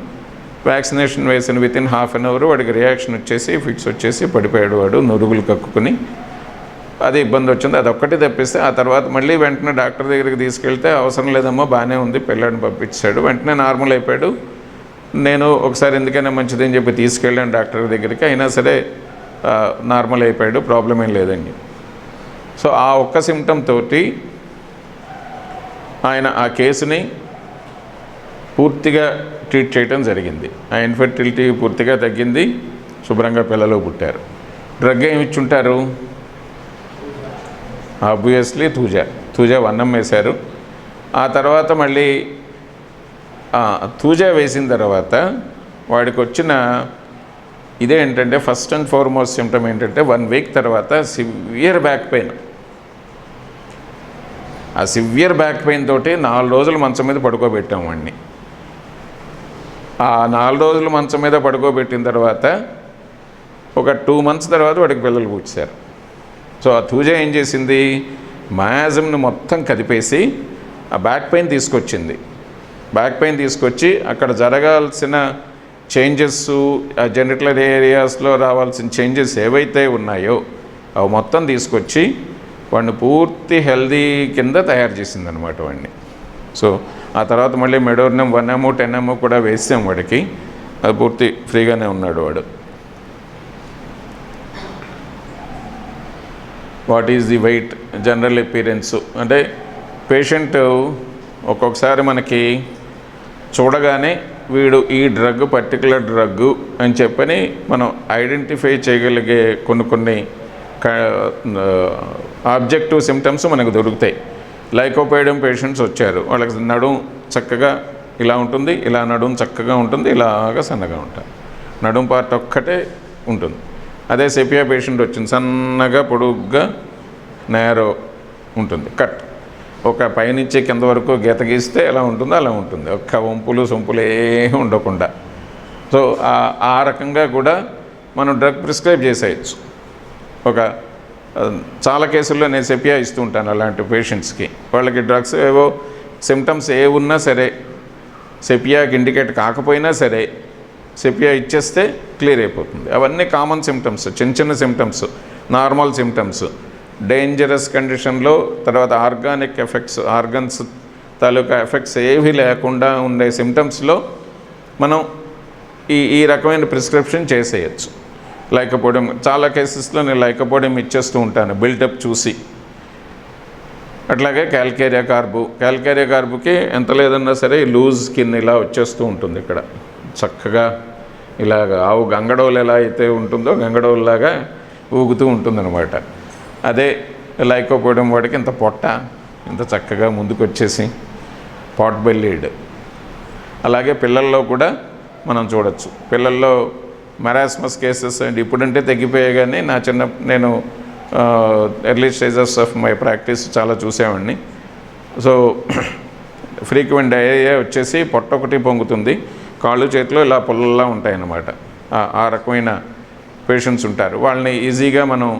వ్యాక్సినేషన్ వేసిన వితిన్ హాఫ్ అన్ అవర్ వాడికి రియాక్షన్ వచ్చేసి ఫిట్స్ వచ్చేసి పడిపోయాడు. వాడు నురుగులు కక్కుని అది ఇబ్బంది వచ్చింది. అదొక్కటి తప్పిస్తే ఆ తర్వాత మళ్ళీ వెంటనే డాక్టర్ దగ్గరికి తీసుకెళ్తే అవసరం లేదమ్మా, బాగానే ఉంది, పిల్లాడిని పంపించాడు, వెంటనే నార్మల్ అయిపోయాడు. నేను ఒకసారి ఎందుకైనా మంచిదని చెప్పి తీసుకెళ్ళాను డాక్టర్ దగ్గరికి, అయినా సరే నార్మల్ అయిపోయాడు, ప్రాబ్లం ఏం లేదండి. సో ఆ ఒక్క సిమ్టమ్ తోటి ఆయన ఆ కేసుని పూర్తిగా ట్రీట్ చేయడం జరిగింది. ఆ ఇన్ఫెర్టిలిటీ పూర్తిగా తగ్గింది, శుభ్రంగా పిల్లలు పుట్టారు. డ్రగ్ ఏమి ఇచ్చుంటారు? ఆబ్వియస్లీ తూజా వన్నం వేశారు. ఆ తర్వాత మళ్ళీ తూజా వేసిన తర్వాత వాడికి వచ్చిన ఇదేంటంటే ఫస్ట్ అండ్ ఫార్మోస్ట్ సిమ్టమ్ ఏంటంటే 1 వీక్ తర్వాత సివియర్ బ్యాక్ పెయిన్. ఆ సివియర్ బ్యాక్ పెయిన్ తోటి 4 రోజులు మంచం మీద పడుకోబెట్టాం వాడిని. ఆ 4 రోజులు మంచం మీద పడుకోబెట్టిన తర్వాత ఒక 2 మంత్స్ తర్వాత వాడికి పిల్లలు పుట్టారు. సో ఆ తూజా ఏం చేసింది, మయాజంని మొత్తం కదిపేసి ఆ బ్యాక్ పెయిన్ తీసుకొచ్చింది. బ్యాక్ పెయిన్ తీసుకొచ్చి అక్కడ జరగాల్సిన చేంజెస్, ఆ జెనిటల్ ఏరియాస్లో రావాల్సిన చేంజెస్ ఏవైతే ఉన్నాయో అవి మొత్తం తీసుకొచ్చి వాడిని పూర్తి హెల్దీ కింద తయారు చేసింది అనమాట వాడిని. సో ఆ తర్వాత మళ్ళీ మెడోర్నం 1M 10M కూడా వేసాం వాడికి. అది పూర్తి ఫ్రీగానే ఉన్నాడు వాడు. What is the weight, general appearance అంటే పేషెంట్ ఒక్కొక్కసారి మనకి చూడగానే వీడు ఈ డ్రగ్ పర్టికులర్ డ్రగ్గు అని చెప్పని మనం ఐడెంటిఫై చేయగలిగే కొన్ని ఆబ్జెక్టివ్ సిమ్టమ్స్ మనకు దొరుకుతాయి. లైకోపైడియం పేషెంట్స్ వచ్చారు, వాళ్ళకి నడుం చక్కగా ఇలా ఉంటుంది, ఇలా నడుం చక్కగా ఉంటుంది, ఇలాగా సన్నగా ఉంటారు, నడుం పార్ట్ ఒక్కటే ఉంటుంది. అదే సెపియా పేషెంట్ వచ్చింది, సన్నగా పొడుగ్గా నేరో ఉంటుంది, కట్, ఒక పైనుంచి కింద వరకు గీత గీస్తే ఎలా ఉంటుందో అలా ఉంటుంది, ఒక్క వంపులు సొంపులు ఏమి ఉండకుండా. సో ఆ రకంగా కూడా మనం డ్రగ్ ప్రిస్క్రైబ్ చేసేయచ్చు. ఒక చాలా కేసుల్లో నేను సెపియా ఇస్తూ ఉంటాను అలాంటి పేషెంట్స్కి. వాళ్ళకి డ్రగ్స్ ఏవో సిమ్టమ్స్ ఏ ఉన్నా సరే, సెపియాకి ఇండికేట్ కాకపోయినా సరే సెపియా ఇచ్చేస్తే క్లియర్ అయిపోతుంది. అవన్నీ కామన్ సిమ్టమ్స్, చిన్న చిన్న సిమ్టమ్స్, నార్మల్ సిమ్టమ్స్. డేంజరస్ కండిషన్లో తర్వాత ఆర్గానిక్ ఎఫెక్ట్స్, ఆర్గన్స్ తాలూకా ఎఫెక్ట్స్ ఏవి లేకుండా ఉండే సిమ్టమ్స్లో మనం ఈ రకమైన ప్రిస్క్రిప్షన్ చేసేయచ్చు. లైకోపోడియం చాలా కేసెస్లో నేను లైకోపోడియం ఇచ్చేస్తూ ఉంటాను బిల్డప్ చూసి. అట్లాగే క్యాల్కేరియా కార్బుకి ఎంత లేదన్నా సరే లూజ్ స్కిన్ ఇలా వచ్చేస్తూ ఉంటుంది, ఇక్కడ చక్కగా ఇలాగ ఆవు గంగడోలు ఎలా అయితే ఉంటుందో గంగడోలులాగా ఊగుతూ ఉంటుందన్నమాట. అదే లైకోపోడియం వాడికి ఇంత పొట్ట ఇంత చక్కగా ముందుకు వచ్చేసి పాట్ బెల్లీడ్. అలాగే పిల్లల్లో కూడా మనం చూడొచ్చు. పిల్లల్లో మెరాస్మస్ కేసెస్ అండ్ ఇప్పుడంటే తగ్గిపోయాయి, కానీ నేను early stages of my practice చాలా చూసేవాడిని. సో ఫ్రీక్వెంట్ డయేరియా వచ్చేసి పొట్ట ఒకటి పొంగుతుంది, కాళ్ళు చేతులు ఇలా పుల్లలా ఉంటాయన్నమాట. ఆ రకమైన పేషెంట్స్ ఉంటారు. వాళ్ళని ఈజీగా మనం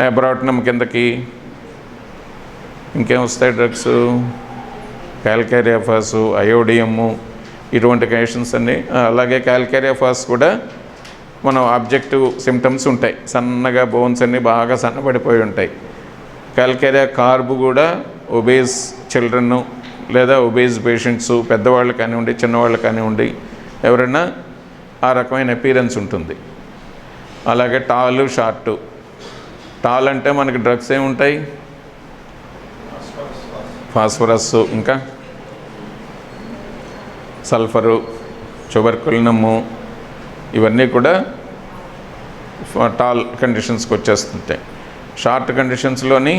అబ్రాట్నమ్ కిందకి ఇంకేం వస్తాయి డ్రగ్స్, క్యాల్కేరియాఫాస్, అయోడియము, ఇటువంటి కేషన్స్ అన్నీ. అలాగే క్యాల్కేరియాఫాస్ కూడా మనం ఆబ్జెక్టివ్ సిమ్టమ్స్ ఉంటాయి, సన్నగా బోన్స్ అన్నీ బాగా సన్నబడిపోయి ఉంటాయి. క్యాల్కేరియా కార్బ్ కూడా ఒబేస్ చిల్డ్రన్ లేదా ఒబేస్ పేషెంట్స్, పెద్దవాళ్ళు కానివ్వండి చిన్నవాళ్ళు కానివ్వండి, ఎవరైనా ఆ రకమైన అపీరెన్స్ ఉంటుంది. అలాగే టాలు షార్టు. టాల్ అంటే మనకి డ్రగ్స్ ఏముంటాయి, ఫాస్ఫరస్, ఇంకా సల్ఫరు, ట్యూబర్కులినము, ఇవన్నీ కూడా టాల్ కండిషన్స్కి వచ్చేస్తుంటాయి. షార్ట్ కండిషన్స్లోని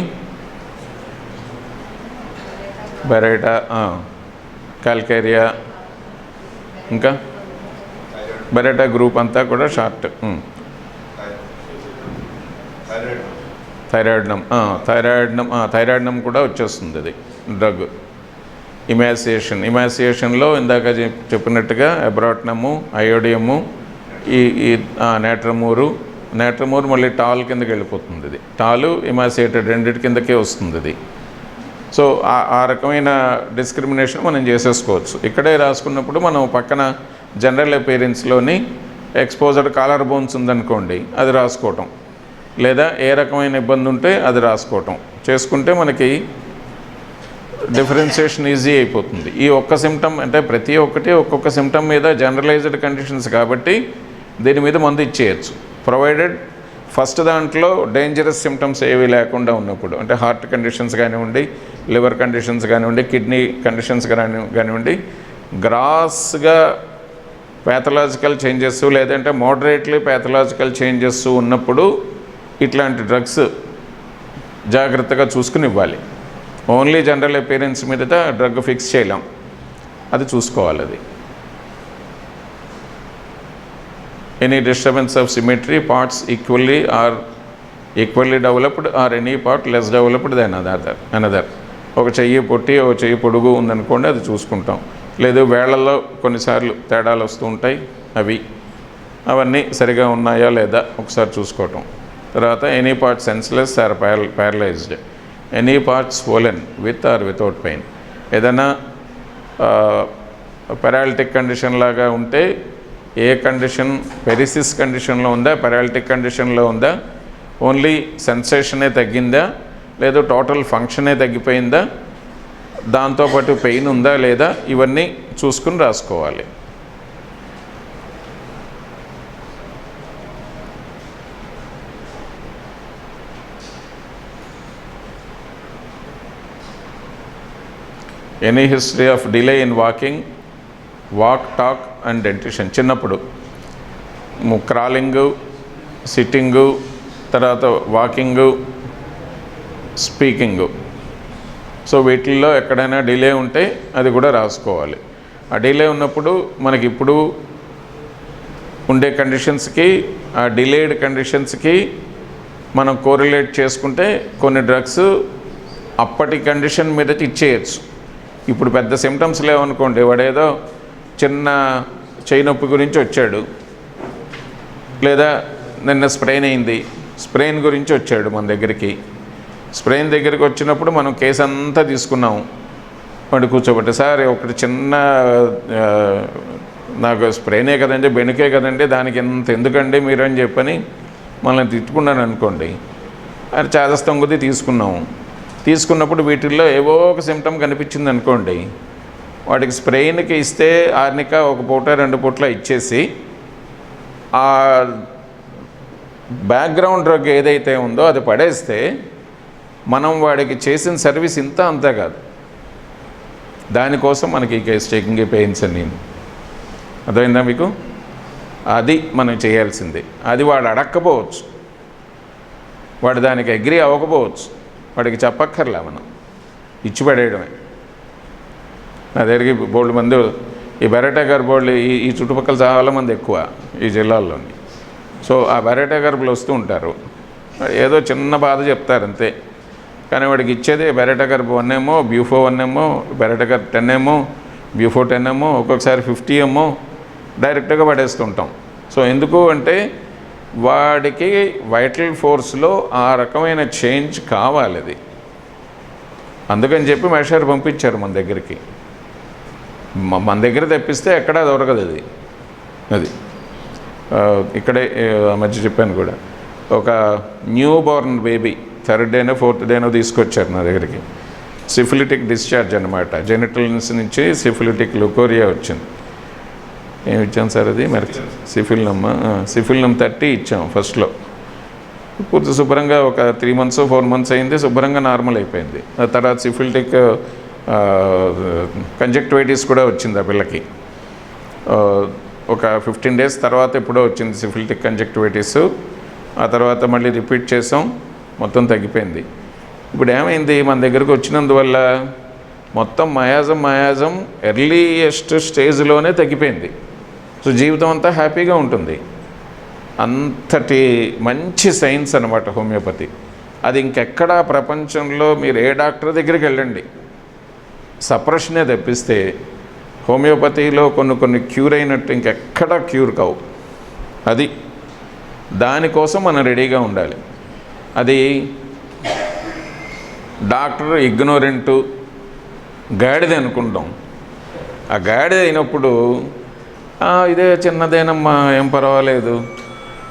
బెరైటా, కాల్కేరియా, ఇంకా బెరైటా గ్రూప్ అంతా కూడా షార్ట్. థైరాయిడ్నం కూడా వచ్చేస్తుంది అది డ్రగ్. ఇమాసియేషన్లో ఇందాక చెప్పినట్టుగా ఎబ్రాట్నము, అయోడియము, ఈ నేట్రమూర్ మళ్ళీ టాల్ కిందకి వెళ్ళిపోతుంది. ఇది టాలు ఇమాసియేటెడ్ రెండింటి కిందకే వస్తుంది ఇది. సో ఆ రకమైన డిస్క్రిమినేషన్ మనం చేసేసుకోవచ్చు. ఇక్కడే రాసుకున్నప్పుడు మనం పక్కన జనరల్ అపియరెన్స్లోని ఎక్స్పోజర్డ్ కాలర్ బోన్స్ ఉందనుకోండి, అది రాసుకోవటం, లేదా ఏ రకమైన ఇబ్బంది ఉంటే అది రాసుకోవటం చేసుకుంటే మనకి డిఫరెన్షియేషన్ ఈజీ అయిపోతుంది. ఈ ఒక్క సిమ్టమ్ అంటే ప్రతి ఒక్కటి ఒక్కొక్క సిమ్టమ్ మీద జనరలైజ్డ్ కండిషన్స్ కాబట్టి దీని మీద మందు ఇచ్చేయచ్చు, ప్రొవైడెడ్ ఫస్ట్ దాంట్లో డేంజరస్ సిమ్టమ్స్ ఏవి లేకుండా ఉన్నప్పుడు. అంటే హార్ట్ కండిషన్స్ కానివ్వండి, లివర్ కండిషన్స్ కానివ్వండి, కిడ్నీ కండిషన్స్ కానివ్వండి, గ్రాస్గా ప్యాథలాజికల్ చేంజెస్ లేదంటే మోడరేట్లీ ప్యాథలాజికల్ చేంజెస్ ఉన్నప్పుడు ఇట్లాంటి డ్రగ్స్ జాగ్రత్తగా చూసుకుని ఇవ్వాలి. ఓన్లీ జనరల్ అపియరెన్స్ మీద డ్రగ్ ఫిక్స్ చేయలేం, అది చూసుకోవాలి. అది any disturbance of symmetry, parts equally developed or any part less developed then another. ఒక చెయ్యి పొట్టి ఒక చెయ్యి పొడుగు ఉందనుకోండి, అది చూసుకుంటాం. లేదు వేళ్లలో కొన్నిసార్లు తేడాలు వస్తూ ఉంటాయి, అవన్నీ సరిగా ఉన్నాయా లేదా ఒకసారి చూసుకోవటం. తర్వాత any part senseless or paralysed, any part swollen with or without pain. ఏదైనా పెరాలిటిక్ కండిషన్ లాగా ఉంటే ఏ కండిషన్, పెరిసిస్ కండిషన్లో ఉందా, పెరాలిటిక్ కండిషన్లో ఉందా, ఓన్లీ సెన్సేషనే తగ్గిందా, లేదు టోటల్ ఫంక్షనే తగ్గిపోయిందా, దాంతోపాటు పెయిన్ ఉందా లేదా, ఇవన్నీ చూసుకుని రాసుకోవాలి. Any history of delay in walk, talk and dentition. చిన్నప్పుడు క్రాలింగు, సిట్టింగు, తర్వాత వాకింగు, స్పీకింగు. సో వీటిల్లో ఎక్కడైనా డిలే ఉంటే అది కూడా రాసుకోవాలి. ఆ డిలే ఉన్నప్పుడు మనకి ఇప్పుడు ఉండే కండిషన్స్కి ఆ డిలేడ్ కండిషన్స్కి మనం కోరిలేట్ చేసుకుంటే కొన్ని డ్రగ్స్ అప్పటి కండిషన్ మీద ఇచ్చేయచ్చు. ఇప్పుడు పెద్ద సిమ్టమ్స్ లేవనుకోండి, వాడేదో చిన్న చెయ్యి నొప్పి గురించి వచ్చాడు, లేదా నిన్న స్ప్రెయిన్ అయింది, స్ప్రెయిన్ గురించి వచ్చాడు మన దగ్గరికి. స్ప్రెయిన్ దగ్గరికి వచ్చినప్పుడు మనం కేసు అంతా తీసుకున్నాము, వాడు కూర్చోబెట్టి, సార్ ఒకటి చిన్న నాకు స్ప్రెయినే కదండి, బెణుకే కదండి, దానికి ఎంత ఎందుకండి మీరు అని చెప్పని మనల్ని తిట్టుకున్నాను అనుకోండి. అది చేదస్తం కొద్దీ తీసుకున్నప్పుడు వీటిల్లో ఏవో ఒక సిమ్టమ్ కనిపించింది అనుకోండి, వాడికి స్ప్రెయిన్కి ఇస్తే ఆర్నిక ఒక పూట 2 పూట్ల ఇచ్చేసి ఆ బ్యాక్గ్రౌండ్ డ్రగ్ ఏదైతే ఉందో అది పడేస్తే మనం వాడికి చేసిన సర్వీస్ ఇంత అంతా కాదు. దానికోసం మనకి కేస్ టేకింగ్ పెయిన్స్ అని అర్థమైందా మీకు? అది మనం చేయాల్సింది. అది వాడు అడక్కపోవచ్చు, వాడు దానికి అగ్రీ అవ్వకపోవచ్చు, వాడికి చెప్పక్కర్లే, మనం ఇచ్చిపడేయడమే. నా దగ్గరికి బోల్డ్ మంది ఈ బెరటా బోల్డ్ ఈ చుట్టుపక్కల చాలామంది ఎక్కువ ఈ జిల్లాల్లోని. సో ఆ బెరటా గర్భులు వస్తూ ఉంటారు, ఏదో చిన్న బాధ చెప్తారు అంతే, కానీ వాడికి ఇచ్చేది బెరటా గర్భ 1 ఏమో, బ్యూఫో 1 ఏమో, బెరటా గర్భ 10 ఏమో, బ్యూఫో 10 ఏమో, ఒక్కొక్కసారి 50 ఏమో డైరెక్ట్గా పడేస్తుంటాం. సో ఎందుకు అంటే వాడికి వైటల్ ఫోర్స్లో ఆ రకమైన చేంజ్ కావాలి. అది అందుకని చెప్పి మేషారు పంపించారు మన దగ్గరికి. మన దగ్గర తెప్పిస్తే ఎక్కడా దొరకదు అది ఇక్కడే మధ్య చెప్పాను కూడా. ఒక new Born baby 3rd డేనో 4th డేనో తీసుకొచ్చారు నా దగ్గరికి. సిఫిలిటిక్ డిశ్చార్జ్ అనమాట, జెనిటల్స్ నుంచి సిఫిలిటిక్ లుకోరియా వచ్చింది. ఏమి ఇచ్చాం సార్ అది మరి? సిఫిల్నమ్ 30 ఇచ్చాం ఫస్ట్లో. పూర్తి శుభ్రంగా ఒక 3 months 4 months అయింది, శుభ్రంగా నార్మల్ అయిపోయింది. ఆ తర్వాత సిఫిలిటిక్ కంజక్టివైటిస్ కూడా వచ్చింది ఆ పిల్లకి. ఒక 15 days తర్వాత ఎప్పుడో వచ్చింది సిఫిలిటిక్ కంజక్టివిటీస్. ఆ తర్వాత మళ్ళీ రిపీట్ చేసాం, మొత్తం తగ్గిపోయింది. ఇప్పుడు ఏమైంది, మన దగ్గరకు వచ్చినందువల్ల మొత్తం మయాజం ఎర్లీయెస్ట్ స్టేజ్లోనే తగ్గిపోయింది. సో జీవితం అంతా హ్యాపీగా ఉంటుంది. అంతటి మంచి సైన్స్ అన్నమాట హోమియోపతి. అది ఇంకెక్కడా ప్రపంచంలో మీరు ఏ డాక్టర్ దగ్గరికి వెళ్ళండి, సప్రెషనే తప్పిస్తే హోమియోపతిలో కొన్ని క్యూర్ అయినట్టు ఇంకెక్కడా క్యూర్ కావు. అది దానికోసం మనం రెడీగా ఉండాలి. అది డాక్టర్ ఇగ్నోరెంటు గాడిద అనుకుంటాం. ఆ గాడిద అయినప్పుడు ఇదే చిన్నదేనమ్మా, ఏం పర్వాలేదు,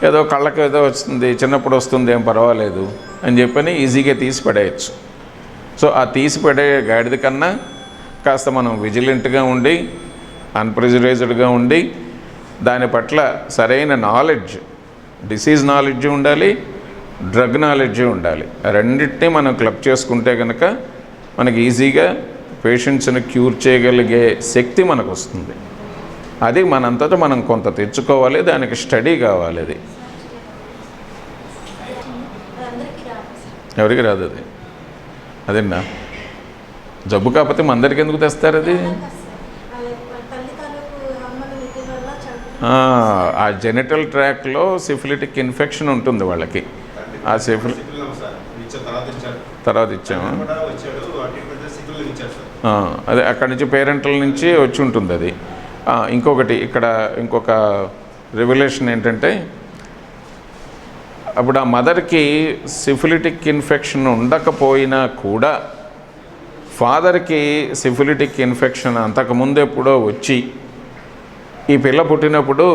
ఏదో కళ్ళకి ఏదో వస్తుంది, చిన్నప్పుడు వస్తుంది, ఏం పర్వాలేదు అని చెప్పని ఈజీగా తీసి పడేయచ్చు. సో ఆ తీసి పడే గాడిద కన్నా కాస్త మనం విజిలెంట్గా ఉండి, అన్ప్రెజరైజ్డ్గా ఉండి, దాని పట్ల సరైన నాలెడ్జ్, డిసీజ్ నాలెడ్జ్ ఉండాలి, డ్రగ్ నాలెడ్జ్ ఉండాలి. రెండింటినీ మనం క్లబ్ చేసుకుంటే కనుక మనకి ఈజీగా పేషెంట్స్ని క్యూర్ చేయగలిగే శక్తి మనకు వస్తుంది. అది మనంతటా మనం కొంత తెచ్చుకోవాలి, దానికి స్టడీ కావాలి. అది ఎవరికి రాదు. అదేనా జబ్బు కాకపోతే మన అందరికి ఎందుకు తెస్తారు? అది ఆ జెనిటల్ ట్రాక్లో సిఫిలిటిక్ ఇన్ఫెక్షన్ ఉంటుంది వాళ్ళకి. ఆ తర్వాత ఇచ్చాము, అదే అక్కడి నుంచి పేరెంట్ల నుంచి వచ్చి ఉంటుంది అది. ఇంకొకటి ఇక్కడ ఇంకొక రెవల్యూషన్ ఏంటంటే, అప్పుడు ఆ మదర్కి సిఫిలిటిక్ ఇన్ఫెక్షన్ ఉండకపోయినా కూడా ఫాదర్కి సిఫిలిటిక్ ఇన్ఫెక్షన్ అంతకుముందు ఎప్పుడో వచ్చి ఈ పిల్ల పుట్టినప్పుడు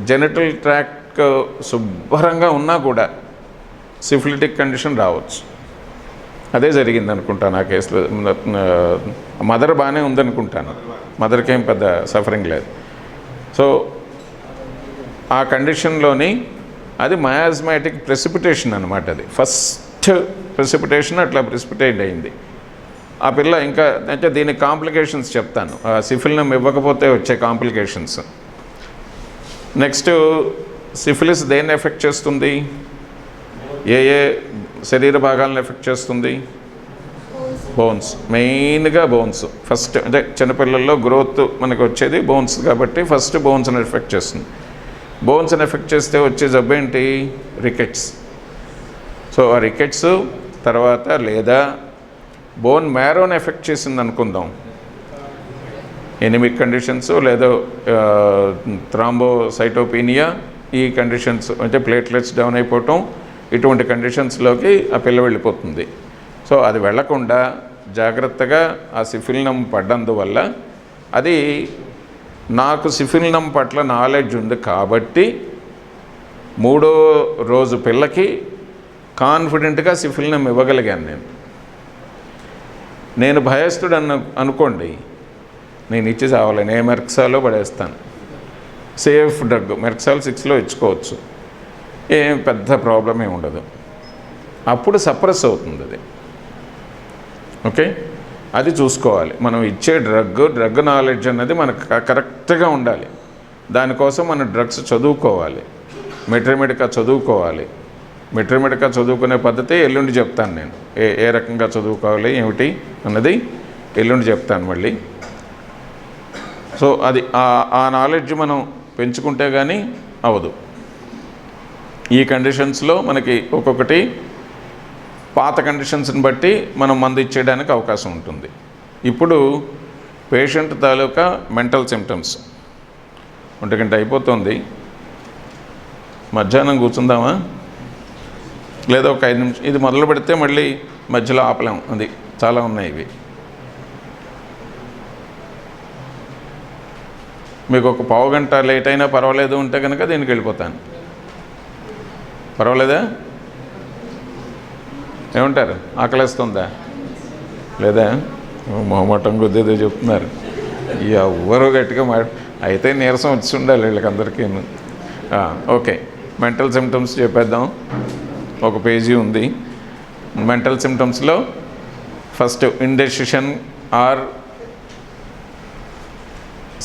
జెనిటల్ ట్రాక్ శుభ్రంగా ఉన్నా కూడా సిఫిలిటిక్ కండిషన్ రావచ్చు. అదే జరిగింది అనుకుంటాను ఆ కేసులో. మదర్ బాగానే ఉందనుకుంటాను, మదర్కి ఏం పెద్ద సఫరింగ్ లేదు. సో ఆ కండిషన్లోని అది మయాజ్మాటిక్ ప్రెసిపిటేషన్ అనమాట. అది ఫస్ట్ ప్రెసిపిటేషన్ అట్లా ప్రెసిపిటేట్ అయింది. ఆ పిల్ల ఇంకా అంటే దీనికి కాంప్లికేషన్స్ చెప్తాను, సిఫిలినం ఇవ్వకపోతే వచ్చే కాంప్లికేషన్స్. నెక్స్ట్ సిఫిలిస్ దేన్ని ఎఫెక్ట్ చేస్తుంది, ఏ శరీర భాగాలను ఎఫెక్ట్ చేస్తుంది? బోన్స్, మెయిన్గా బోన్స్. ఫస్ట్ అంటే చిన్నపిల్లల్లో గ్రోత్ మనకు వచ్చేది బోన్స్ కాబట్టి ఫస్ట్ బోన్స్ని ఎఫెక్ట్ చేస్తుంది. బోన్స్ని ఎఫెక్ట్ చేస్తే వచ్చే జబ్బు ఏంటి? రికెట్స్. సో ఆ రికెట్స్ తర్వాత లేదా బోన్ మ్యారోని ఎఫెక్ట్ చేసింది అనుకుందాం, ఎనిమిక్ కండిషన్స్ లేదా థ్రాంబోసైటోపీనియా, ఈ కండిషన్స్ అంటే ప్లేట్లెట్స్ డౌన్ అయిపోవటం, ఇటువంటి కండిషన్స్లోకి ఆ పిల్ల వెళ్ళిపోతుంది. సో అది వెళ్లకుండా జాగ్రత్తగా ఆ సిఫిలినం పడ్డందువల్ల అది నాకు సిఫిలినం పట్ల నాలెడ్జ్ ఉంది కాబట్టి 3వ రోజు పిల్లకి కాన్ఫిడెంట్గా సిఫిలినం ఇవ్వగలిగాను. నేను భయస్తుడు అనుకోండి, నేను ఇచ్చి చావాలని ఏ మెర్క్సాలో పడేస్తాను. సేఫ్ డ్రగ్ మెర్క్సాల్ 6లో ఇచ్చుకోవచ్చు, ఏం పెద్ద ప్రాబ్లం ఏమి ఉండదు. అప్పుడు సప్రెస్ అవుతుంది అది. ఓకే, అది చూసుకోవాలి. మనం ఇచ్చే డ్రగ్ నాలెడ్జ్ అన్నది మనకు కరెక్ట్గా ఉండాలి. దానికోసం మనం డ్రగ్స్ చదువుకోవాలి, మెట్రమెడికా చదువుకోవాలి. మెట్రమెడికా చదువుకునే పద్ధతి ఎల్లుండి చెప్తాను నేను, ఏ రకంగా చదువుకోవాలి ఏమిటి అన్నది ఎల్లుండి చెప్తాను మళ్ళీ. సో అది ఆ నాలెడ్జ్ మనం పెంచుకుంటే కానీ అవ్వదు. ఈ కండిషన్స్లో మనకి ఒక్కొక్కటి పాత కండిషన్స్ని బట్టి మనం మందు ఇచ్చేయడానికి అవకాశం ఉంటుంది. ఇప్పుడు పేషెంట్ తాలూకా మెంటల్ సిమ్టమ్స్. 1 గంట అయిపోతుంది, మధ్యాహ్నం కూర్చుందామా లేదా ఒక 5 నిమిషం? ఇది మొదలు పెడితే మళ్ళీ మధ్యలో ఆపలేం, అది చాలా ఉన్నాయి ఇవి. మీకు ఒక పావు గంట లేట్ అయినా పర్వాలేదు ఉంటే కనుక దీనికి వెళ్ళిపోతాను. పర్వాలేదా? ఏమంటారు? ఆకలేస్తుందా లేదా? మొహమాటం కొద్దిగా చెప్తున్నారు. ఎవ్వరూ గట్టిగా అయితే నీరసం వచ్చి ఉండాలి వీళ్ళకందరికీ. ఓకే, మెంటల్ సిమ్టమ్స్ చెప్పేద్దాం. ఒక పేజీ ఉంది. మెంటల్ సిమ్టమ్స్లో ఫస్ట్ ఇండెసిషన్ ఆర్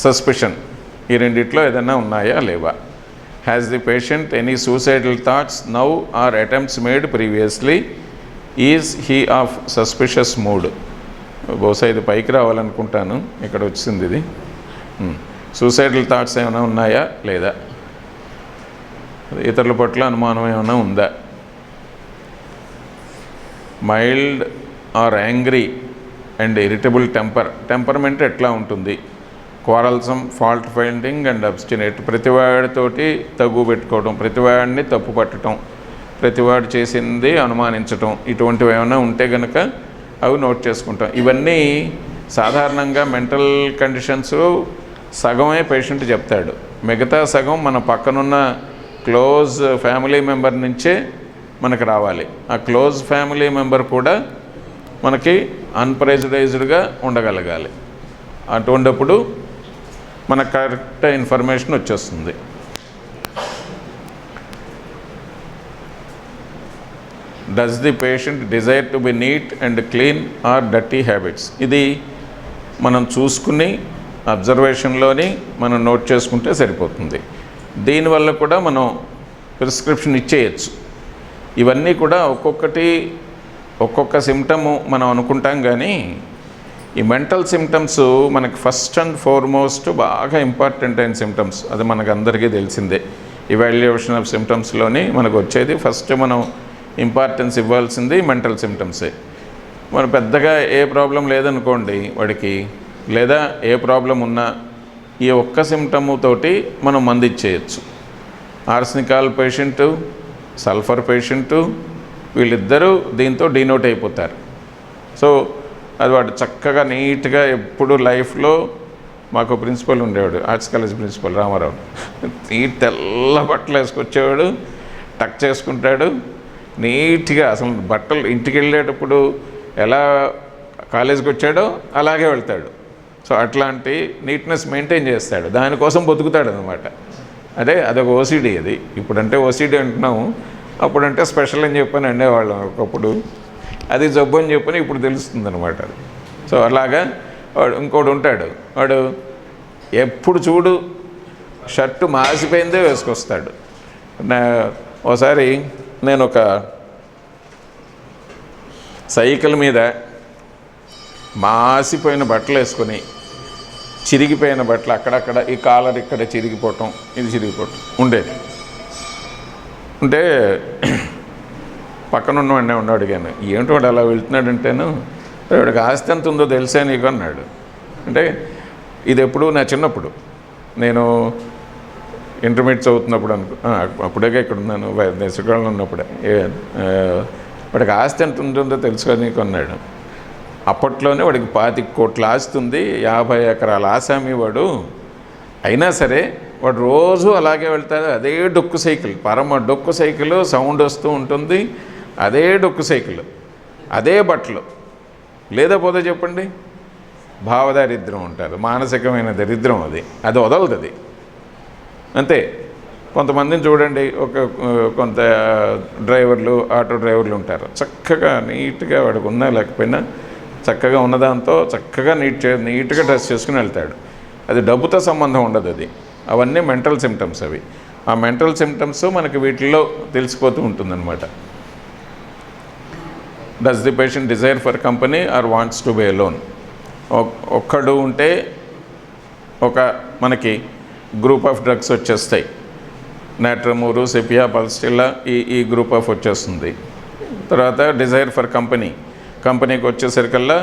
సస్పిషన్. ఈ రెండిట్లో ఏదైనా ఉన్నాయా లేవా. Has the patient any suicidal thoughts now or attempts made previously, is he of suspicious mood. బహుశా ఇది పైకి రావాలనుకుంటాను, ఇక్కడ వచ్చింది ఇది. సూసైడల్ థాట్స్ ఏమైనా ఉన్నాయా లేదా, ఇతరుల పట్ల అనుమానం ఏమైనా ఉందా. Mild or angry and irritable temperament ఎట్లా ఉంటుంది. Quarrelsome, fault finding and obstinate, ప్రతివాడితోటి తగ్గు పెట్టుకోవడం, ప్రతివాడిని తప్పు పట్టడం, ప్రతివాడు చేసింది అనుమానించటం, ఇటువంటివి ఏమైనా ఉంటే కనుక అవి నోట్ చేసుకుంటాం. ఇవన్నీ సాధారణంగా మెంటల్ కండిషన్స్ సగమే పేషెంట్ చెప్తాడు, మిగతా సగం మన పక్కనున్న క్లోజ్ ఫ్యామిలీ మెంబర్ నుంచే మనకు రావాలి. ఆ క్లోజ్ ఫ్యామిలీ మెంబర్ కూడా మనకి అన్ప్రెజరైజ్డ్గా ఉండగలగాలి. అటువంటిప్పుడు మనకు కరెక్ట్ ఇన్ఫర్మేషన్ వచ్చేస్తుంది. Does the patient desire to be neat and clean or dirty habits. ఇది మనం చూసుకుని అబ్జర్వేషన్లోని మనం నోట్ చేసుకుంటే సరిపోతుంది. దీనివల్ల కూడా మనం ప్రిస్క్రిప్షన్ ఇచ్చేయచ్చు. ఇవన్నీ కూడా ఒక్కొక్క సిమ్టము మనం అనుకుంటాం, కానీ ఈ మెంటల్ సిమ్టమ్స్ మనకి ఫస్ట్ అండ్ ఫార్మోస్ట్ బాగా ఇంపార్టెంట్ అయిన సిమ్టమ్స్. అది మనకు అందరికీ తెలిసిందే. ఇవాల్యుయేషన్ ఆఫ్ సిమ్టమ్స్లోని మనకు వచ్చేది ఫస్ట్ మనం ఇంపార్టెన్స్ ఇవ్వాల్సింది మెంటల్ సిమ్టమ్సే. మనం పెద్దగా ఏ ప్రాబ్లం లేదనుకోండి వాడికి, లేదా ఏ ప్రాబ్లం ఉన్నా ఈ ఒక్క సిమ్టముతోటి మనం మందు ఇచ్చేయచ్చు. ఆర్సనికాల్ పేషెంటు, సల్ఫర్ పేషెంటు, వీళ్ళిద్దరూ దీంతో డినోట్ అయిపోతారు. సో అది వాడు చక్కగా నీట్గా ఎప్పుడు లైఫ్లో, మాకు ప్రిన్సిపల్ ఉండేవాడు, ఆర్ట్స్ కాలేజ్ ప్రిన్సిపల్ రామారావు, ఈ తెల్ల బట్టలు వేసుకొచ్చేవాడు, టక్ చేసుకుంటాడు నీట్గా. అసలు బట్టలు ఇంటికి వెళ్ళేటప్పుడు ఎలా కాలేజీకి వచ్చాడో అలాగే వెళ్తాడు. సో అట్లాంటి నీట్నెస్ మెయింటైన్ చేస్తాడు, దానికోసం బతుకుతాడు అనమాట. అదొక ఓసిడి. అది ఇప్పుడంటే ఓసిడి అంటున్నాము, అప్పుడంటే స్పెషల్ అని చెప్పని అనేవాళ్ళం ఒకప్పుడు. అది జబ్బు అని చెప్పని ఇప్పుడు తెలుస్తుంది అనమాట. సో అలాగా వాడు ఇంకోటి ఉంటాడు, వాడు ఎప్పుడు చూడు షర్టు మాసిపోయిందే వేసుకొస్తాడు. ఓసారి నేను ఒక సైకిల్ మీద మాసిపోయిన బట్టలు వేసుకొని, చిరిగిపోయిన బట్టలు అక్కడక్కడ, ఈ కాలర్ ఇక్కడ చిరిగిపోవటం, ఇది చిరిగిపోవటం ఉండేది. ఉంటే పక్కన ఉన్నవాడినే అడిగాను, ఏంటో వాడు అలా వెళ్తున్నాడంటేను, వాడికి ఆస్తి ఎంత ఉందో తెలిసే నీకు అన్నాడు. అంటే ఇది ఎప్పుడు నా చిన్నప్పుడు, నేను ఇంటర్మీడియట్ చదువుతున్నప్పుడు అప్పుడే ఇక్కడ ఉన్నాను, శ్రీకాకుళంలో ఉన్నప్పుడే. వాడికి ఆస్తి ఎంత ఉంటుందో తెలుసుకొని నీకు అన్నాడు. అప్పట్లోనే వాడికి 25 కోట్ల ఆస్తి ఉంది, 50 ఎకరాల ఆసామి వాడు. అయినా సరే వాడు రోజు అలాగే వెళ్తాడు, అదే డొక్కు సైకిల్, పరమ డొక్కు సైకిల్, సౌండ్ వస్తూ ఉంటుంది, అదే డొక్కు సైకిల్, అదే బట్టలు. లేదా పోతే చెప్పండి, భావదారిద్ర్యం ఉంటారు, మానసికమైన దరిద్రం. అది వదలదు, అది అంతే. కొంతమందిని చూడండి, కొంత డ్రైవర్లు, ఆటో డ్రైవర్లు ఉంటారు, చక్కగా నీట్గా వాడికి ఉన్నా లేకపోయినా చక్కగా ఉన్నదాంతో చక్కగా నీట్గా డ్రెస్ చేసుకుని వెళ్తాడు. అది డబ్బుతో సంబంధం ఉండదు. అవన్నీ మెంటల్ సిమ్టమ్స్. ఆ మెంటల్ సిమ్టమ్స్ మనకి వీటిల్లో తెలిసిపోతూ ఉంటుందన్నమాట. Does the patient desire for company or wants to be alone. ఒక్కడు ఉంటే మనకి గ్రూప్ ఆఫ్ డ్రగ్స్ వచ్చేస్తాయి, నాట్రమూరు, సెపియా, పల్స్టిల్లా, ఈ గ్రూప్ ఆఫ్ వచ్చేస్తుంది. తర్వాత డిజైర్ ఫర్ కంపెనీకి వచ్చేసరికల్లా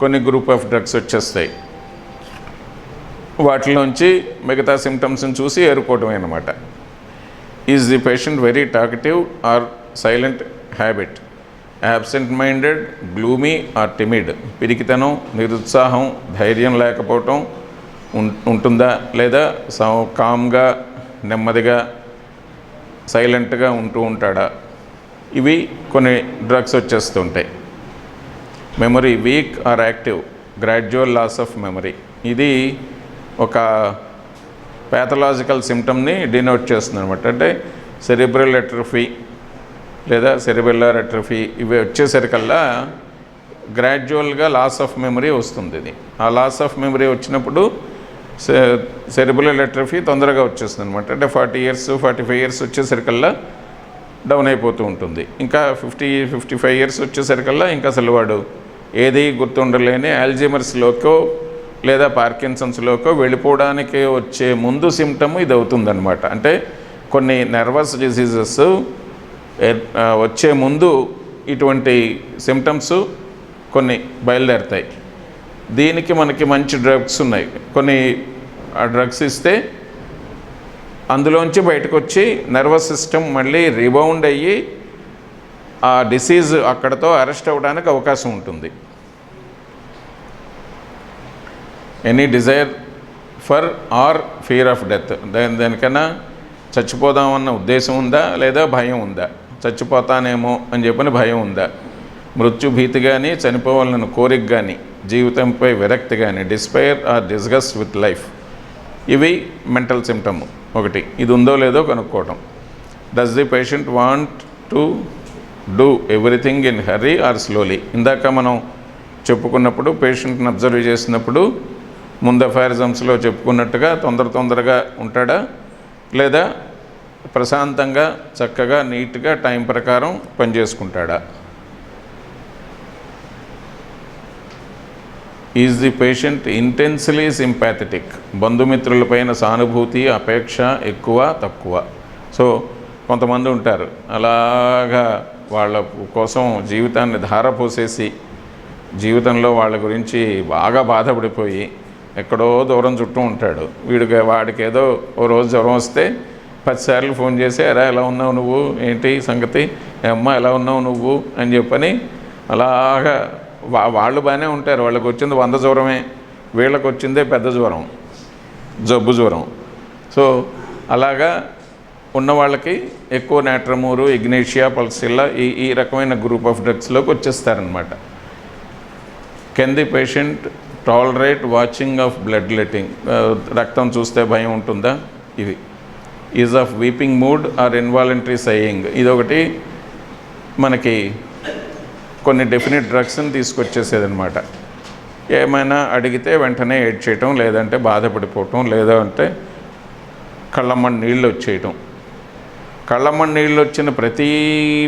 కొన్ని గ్రూప్ ఆఫ్ డ్రగ్స్ వచ్చేస్తాయి. వాటిలోంచి మిగతా సిమ్టమ్స్ని చూసి ఏరుకోవటమే అన్నమాట. Is the patient very talkative or silent habit, absent minded, gloomy or timid. పిరికితనం, నిరుత్సాహం, ధైర్యం లేకపోవటం ఉంటుందా, లేదా కామ్గా నెమ్మదిగా సైలెంట్గా ఉంటూ ఉంటాడా, ఇవి కొన్ని డ్రగ్స్ వచ్చేస్తుంటాయి. Memory weak or active, gradual loss of memory. ఇది ఒక ప్యాథలాజికల్ సిమ్టమ్ని డినోట్ చేస్తుంది అనమాట. అంటే సెరిబ్రల్ అట్రఫీ లేదా సెరిబెల్లార్ అట్రఫీ ఇవి వచ్చేసరికల్లా గ్రాడ్యువల్గా లాస్ ఆఫ్ మెమరీ వస్తుంది. ఆ లాస్ ఆఫ్ మెమరీ వచ్చినప్పుడు సెరిబ్రల్ అట్రఫీ తొందరగా వచ్చేస్తుంది అనమాట. అంటే 40 years 45 years వచ్చేసరికల్లా డౌన్ అయిపోతూ ఉంటుంది. ఇంకా 55 years వచ్చేసరికల్లా ఇంకా అసలు వాడు ఏది గుర్తుండలేని ఆల్జీమర్స్లోకో లేదా పార్కిన్సన్స్లోకో వెళ్ళిపోవడానికి వచ్చే ముందు సిమ్టమ్ ఇది అవుతుందన్నమాట. అంటే కొన్ని నర్వస్ డిసీజెస్ వచ్చే ముందు ఇటువంటి సిమ్టమ్స్ కొన్ని బయలుదేరుతాయి. దీనికి మనకి మంచి డ్రగ్స్ ఉన్నాయి. కొన్ని ఆ డ్రగ్స్ ఇస్తే అందులోంచి బయటకు వచ్చి నర్వస్ సిస్టమ్ మళ్ళీ రీబౌండ్ అయ్యి ఆ డిసీజ్ అక్కడతో అరెస్ట్ అవ్వడానికి అవకాశం ఉంటుంది. Any desire for or fear of death, దానికన్నా చచ్చిపోదామన్న ఉద్దేశం ఉందా లేదా భయం ఉందా? చచ్చిపోతానేమో అని చెప్పని భయం ఉందా? మృత్యుభీతి కానీ, చనిపోవాలన్న కోరిక కానీ, జీవితంపై విరక్తి కానీ, despair or disgust with life, ఇవి మెంటల్ సిమ్టమ్. ఒకటి ఇది ఉందో లేదో కనుక్కోవటం. Does the patient want to do everything in hurry or slowly? ఇందాక మనం చెప్పుకున్నప్పుడు పేషెంట్ని అబ్జర్వ్ చేసినప్పుడు ముందు అఫైరిజమ్స్లో చెప్పుకున్నట్టుగా తొందరగా ఉంటాడా లేదా ప్రశాంతంగా చక్కగా నీట్గా టైం ప్రకారం పనిచేసుకుంటాడా? Is the patient intensely sympathetic? బంధుమిత్రులపైన సానుభూతి, అపేక్ష ఎక్కువ తక్కువ? సో కొంతమంది ఉంటారు అలాగా వాళ్ళ కోసం జీవితాన్ని ధారపోసేసి జీవితంలో వాళ్ళ గురించి బాగా బాధపడిపోయి ఎక్కడో దూరం చుట్టూ ఉంటాడు. వాడికి ఏదో ఓ రోజు జ్వరం వస్తే 10 సార్లు ఫోన్ చేసి అరా ఎలా ఉన్నావు నువ్వు, ఏంటి సంగతి, అమ్మ ఎలా ఉన్నావు నువ్వు అని చెప్పని అలాగా వాళ్ళు బాగానే ఉంటారు. వాళ్ళకి వచ్చింది 100 జ్వరమే, వీళ్ళకి వచ్చిందే పెద్ద జ్వరం, జబ్బు జ్వరం. సో అలాగా ఉన్న వాళ్ళకి ఎక్కువ నాట్రమూరు, ఇగ్నేషియా, పల్సిల్లా ఈ రకమైన గ్రూప్ ఆఫ్ డ్రగ్స్లోకి వచ్చేస్తారనమాట. Can the patient tolerate watching of blood letting? రక్తం చూస్తే భయం ఉంటుందా? ఇది is of weeping mood or involuntary sighing? ఇదొకటి మనకి కొన్ని డెఫినెట్ డ్రగ్స్ని తీసుకొచ్చేసేదనమాట. ఏమైనా అడిగితే వెంటనే ఏడ్ చేయటం, లేదంటే బాధపడిపోవటం, లేదంటే కళ్ళమ్మని నీళ్ళు వచ్చేయటం. కళ్ళమ్మని నీళ్ళు వచ్చిన ప్రతి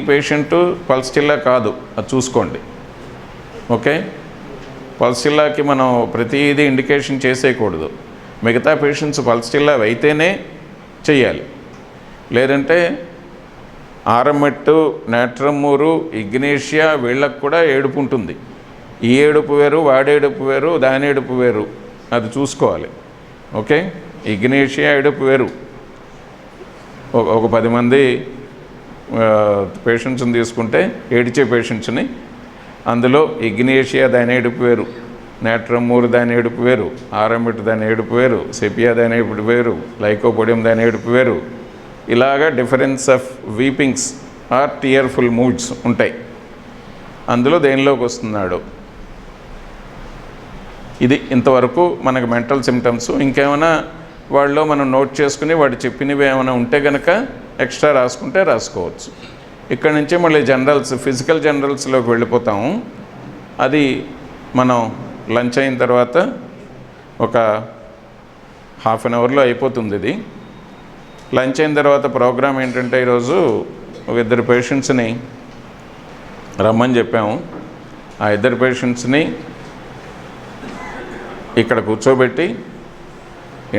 పేషెంటు పల్స్టిల్లా కాదు, అది చూసుకోండి. ఓకే, పల్స్టిల్లాకి మనం ప్రతిదీ ఇండికేషన్ చేసేయకూడదు. మిగతా పేషెంట్స్ పల్స్టిల్లా అయితేనే చెయ్యాలి, లేదంటే ఆరమెట్టు, నాట్రమూరు, ఇగ్నేషియా వీళ్ళకు కూడా ఏడుపు ఉంటుంది. ఈ ఏడుపు వేరు, వాడేడుపు వేరు, దాని ఏడుపు వేరు, అది చూసుకోవాలి. ఓకే, ఇగ్నేషియా ఏడుపు వేరు. ఒక 10 మంది పేషెంట్స్ని తీసుకుంటే ఏడిచే పేషెంట్స్ని, అందులో ఇగ్నేషియా దాని ఏడుపు వేరు, నాట్రమూరు దాని ఏడుపు వేరు, ఆరమెట్టు దాని ఏడుపు వేరు, సెపియా దాని ఏడుపు వేరు, లైకోపోడియం దాని ఏడుపు వేరు. ఇలాగా difference of వీపింగ్స్ are tearful moods ఉంటాయి. అందులో దేనిలోకి వస్తున్నాడు? ఇది ఇంతవరకు మనకు మెంటల్ సిమ్టమ్స్. ఇంకేమైనా వాళ్ళలో మనం నోట్ చేసుకుని వాడు చెప్పినవి ఏమైనా ఉంటే కనుక ఎక్స్ట్రా రాసుకుంటే రాసుకోవచ్చు. ఇక్కడ నుంచే మళ్ళీ జనరల్స్, ఫిజికల్ జనరల్స్లోకి వెళ్ళిపోతాము. అది మనం లంచ్ అయిన తర్వాత ఒక ½ an hourలో అయిపోతుంది. ఇది లంచ్ అయిన తర్వాత ప్రోగ్రామ్ ఏంటంటే ఈరోజు ఒక 2 పేషెంట్స్ని రమ్మని చెప్పాము. ఆ 2 పేషెంట్స్ని ఇక్కడ కూర్చోబెట్టి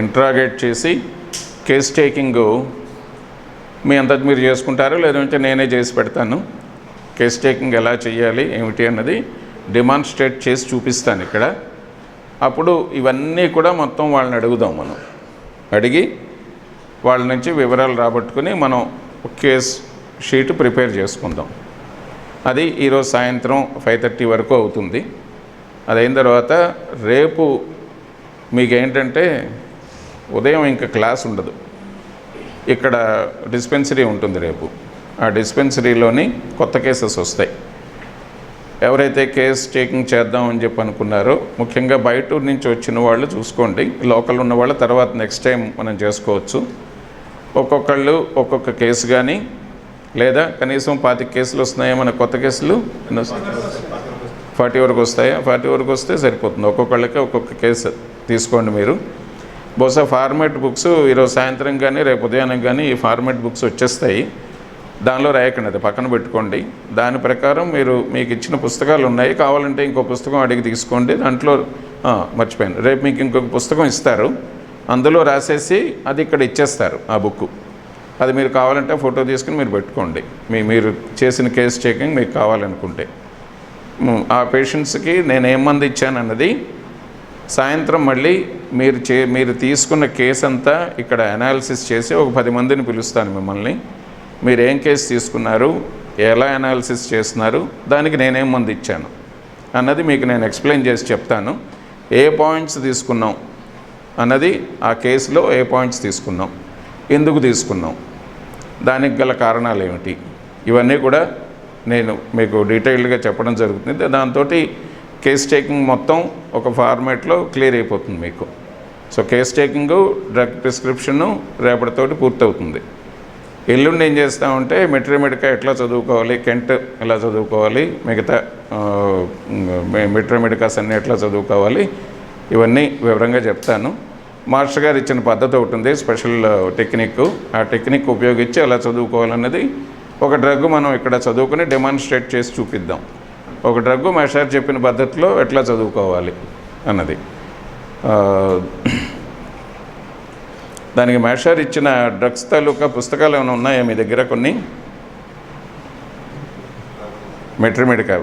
ఇంట్రాగేట్ చేసి కేస్ టేకింగ్ మీ అంతటి మీరు చేసుకుంటారు, లేదంటే నేనే చేసి పెడతాను. కేస్ టేకింగ్ ఎలా చేయాలి ఏమిటి అన్నది డెమాన్స్ట్రేట్ చేసి చూపిస్తాను ఇక్కడ. అప్పుడు ఇవన్నీ కూడా మొత్తం వాళ్ళని అడుగుదాం. మనం అడిగి వాళ్ళ నుంచి వివరాలు రాబట్టుకుని మనం కేస్ షీట్ ప్రిపేర్ చేసుకుందాం. అది ఈరోజు సాయంత్రం 5:30 వరకు అవుతుంది. అదైన తర్వాత రేపు మీకేంటంటే ఉదయం ఇంకా క్లాస్ ఉండదు, ఇక్కడ డిస్పెన్సరీ ఉంటుంది రేపు. ఆ డిస్పెన్సరీలోని కొత్త కేసెస్ వస్తాయి. ఎవరైతే కేస్ టేకింగ్ చేద్దామని చెప్పి అనుకున్నారో, ముఖ్యంగా బయట నుంచి వచ్చిన వాళ్ళు చూసుకోండి, లోకల్ ఉన్న వాళ్ళ తర్వాత నెక్స్ట్ టైం మనం చేసుకోవచ్చు. ఒక్కొక్కళ్ళు ఒక్కొక్క కేసు కానీ, లేదా కనీసం 25 కేసులు వస్తున్నాయా మన కొత్త కేసులు? 40 వరకు వస్తాయా? 40 వరకు వస్తే సరిపోతుంది. ఒక్కొక్కళ్ళకి ఒక్కొక్క కేసు తీసుకోండి మీరు. బహుశా ఫార్మాట్ బుక్స్ ఈరోజు సాయంత్రం కానీ రేపు ఉదయానికి కానీ ఈ ఫార్మాట్ బుక్స్ వచ్చేస్తాయి. దానిలో రాయకండి, అది పక్కన పెట్టుకోండి. దాని ప్రకారం మీకు ఇచ్చిన పుస్తకాలు ఉన్నాయి, కావాలంటే ఇంకో పుస్తకం అడిగి తీసుకోండి. దాంట్లో మర్చిపోయాను, రేపు మీకు ఇంకొక పుస్తకం ఇస్తారు, అందులో రాసేసి అది ఇక్కడ ఇచ్చేస్తారు ఆ బుక్. అది మీరు కావాలంటే ఫోటో తీసుకుని మీరు పెట్టుకోండి, మీరు చేసిన కేస్ చెకింగ్ మీకు కావాలనుకుంటే. ఆ పేషెంట్స్కి నేను ఏం మంది ఇచ్చానన్నది సాయంత్రం మళ్ళీ మీరు తీసుకున్న కేసు అంతా ఇక్కడ అనాలిసిస్ చేసి ఒక 10 మందిని పిలుస్తాను మిమ్మల్ని. మీరు ఏం కేసు తీసుకున్నారు, ఎలా అనాలిసిస్ చేస్తున్నారు, దానికి నేనేం మంది ఇచ్చాను అన్నది మీకు నేను ఎక్స్ప్లెయిన్ చేసి చెప్తాను. ఏ పాయింట్స్ తీసుకున్నాం అన్నది, ఆ కేసులో ఏ పాయింట్స్ తీసుకున్నాం, ఎందుకు తీసుకున్నాం, దానికి గల కారణాలు ఏమిటి, ఇవన్నీ కూడా నేను మీకు డీటెయిల్డ్గా చెప్పడం జరుగుతుంది. దాంతో కేస్ టేకింగ్ మొత్తం ఒక ఫార్మాట్లో క్లియర్ అయిపోతుంది మీకు. సో కేస్ టేకింగు, డ్రగ్ ప్రిస్క్రిప్షను రేపటితోటి పూర్తవుతుంది. ఎల్లుండి ఏం చేస్తామంటే మెట్రోమెడికా ఎట్లా చదువుకోవాలి, కెంట్ ఎలా చదువుకోవాలి, మిగతా మెట్రోమెడికాస్ అన్నీ ఎట్లా చదువుకోవాలి, ఇవన్నీ వివరంగా చెప్తాను. మాస్టర్ గారు ఇచ్చిన పద్ధతి ఒకటి ఉంది, స్పెషల్ టెక్నిక్. ఆ టెక్నిక్ ఉపయోగించి ఎలా చదువుకోవాలన్నది ఒక డ్రగ్ మనం ఇక్కడ చదువుకుని డెమాన్స్ట్రేట్ చేసి చూపిద్దాం. ఒక డ్రగ్ మాస్టర్ చెప్పిన పద్ధతిలో ఎట్లా చదువుకోవాలి అన్నది. దానికి మాస్టర్ ఇచ్చిన డ్రగ్స్ తాలూకా పుస్తకాలు ఏమైనా ఉన్నాయా మీ దగ్గర? కొన్ని మెట్రోమెడికా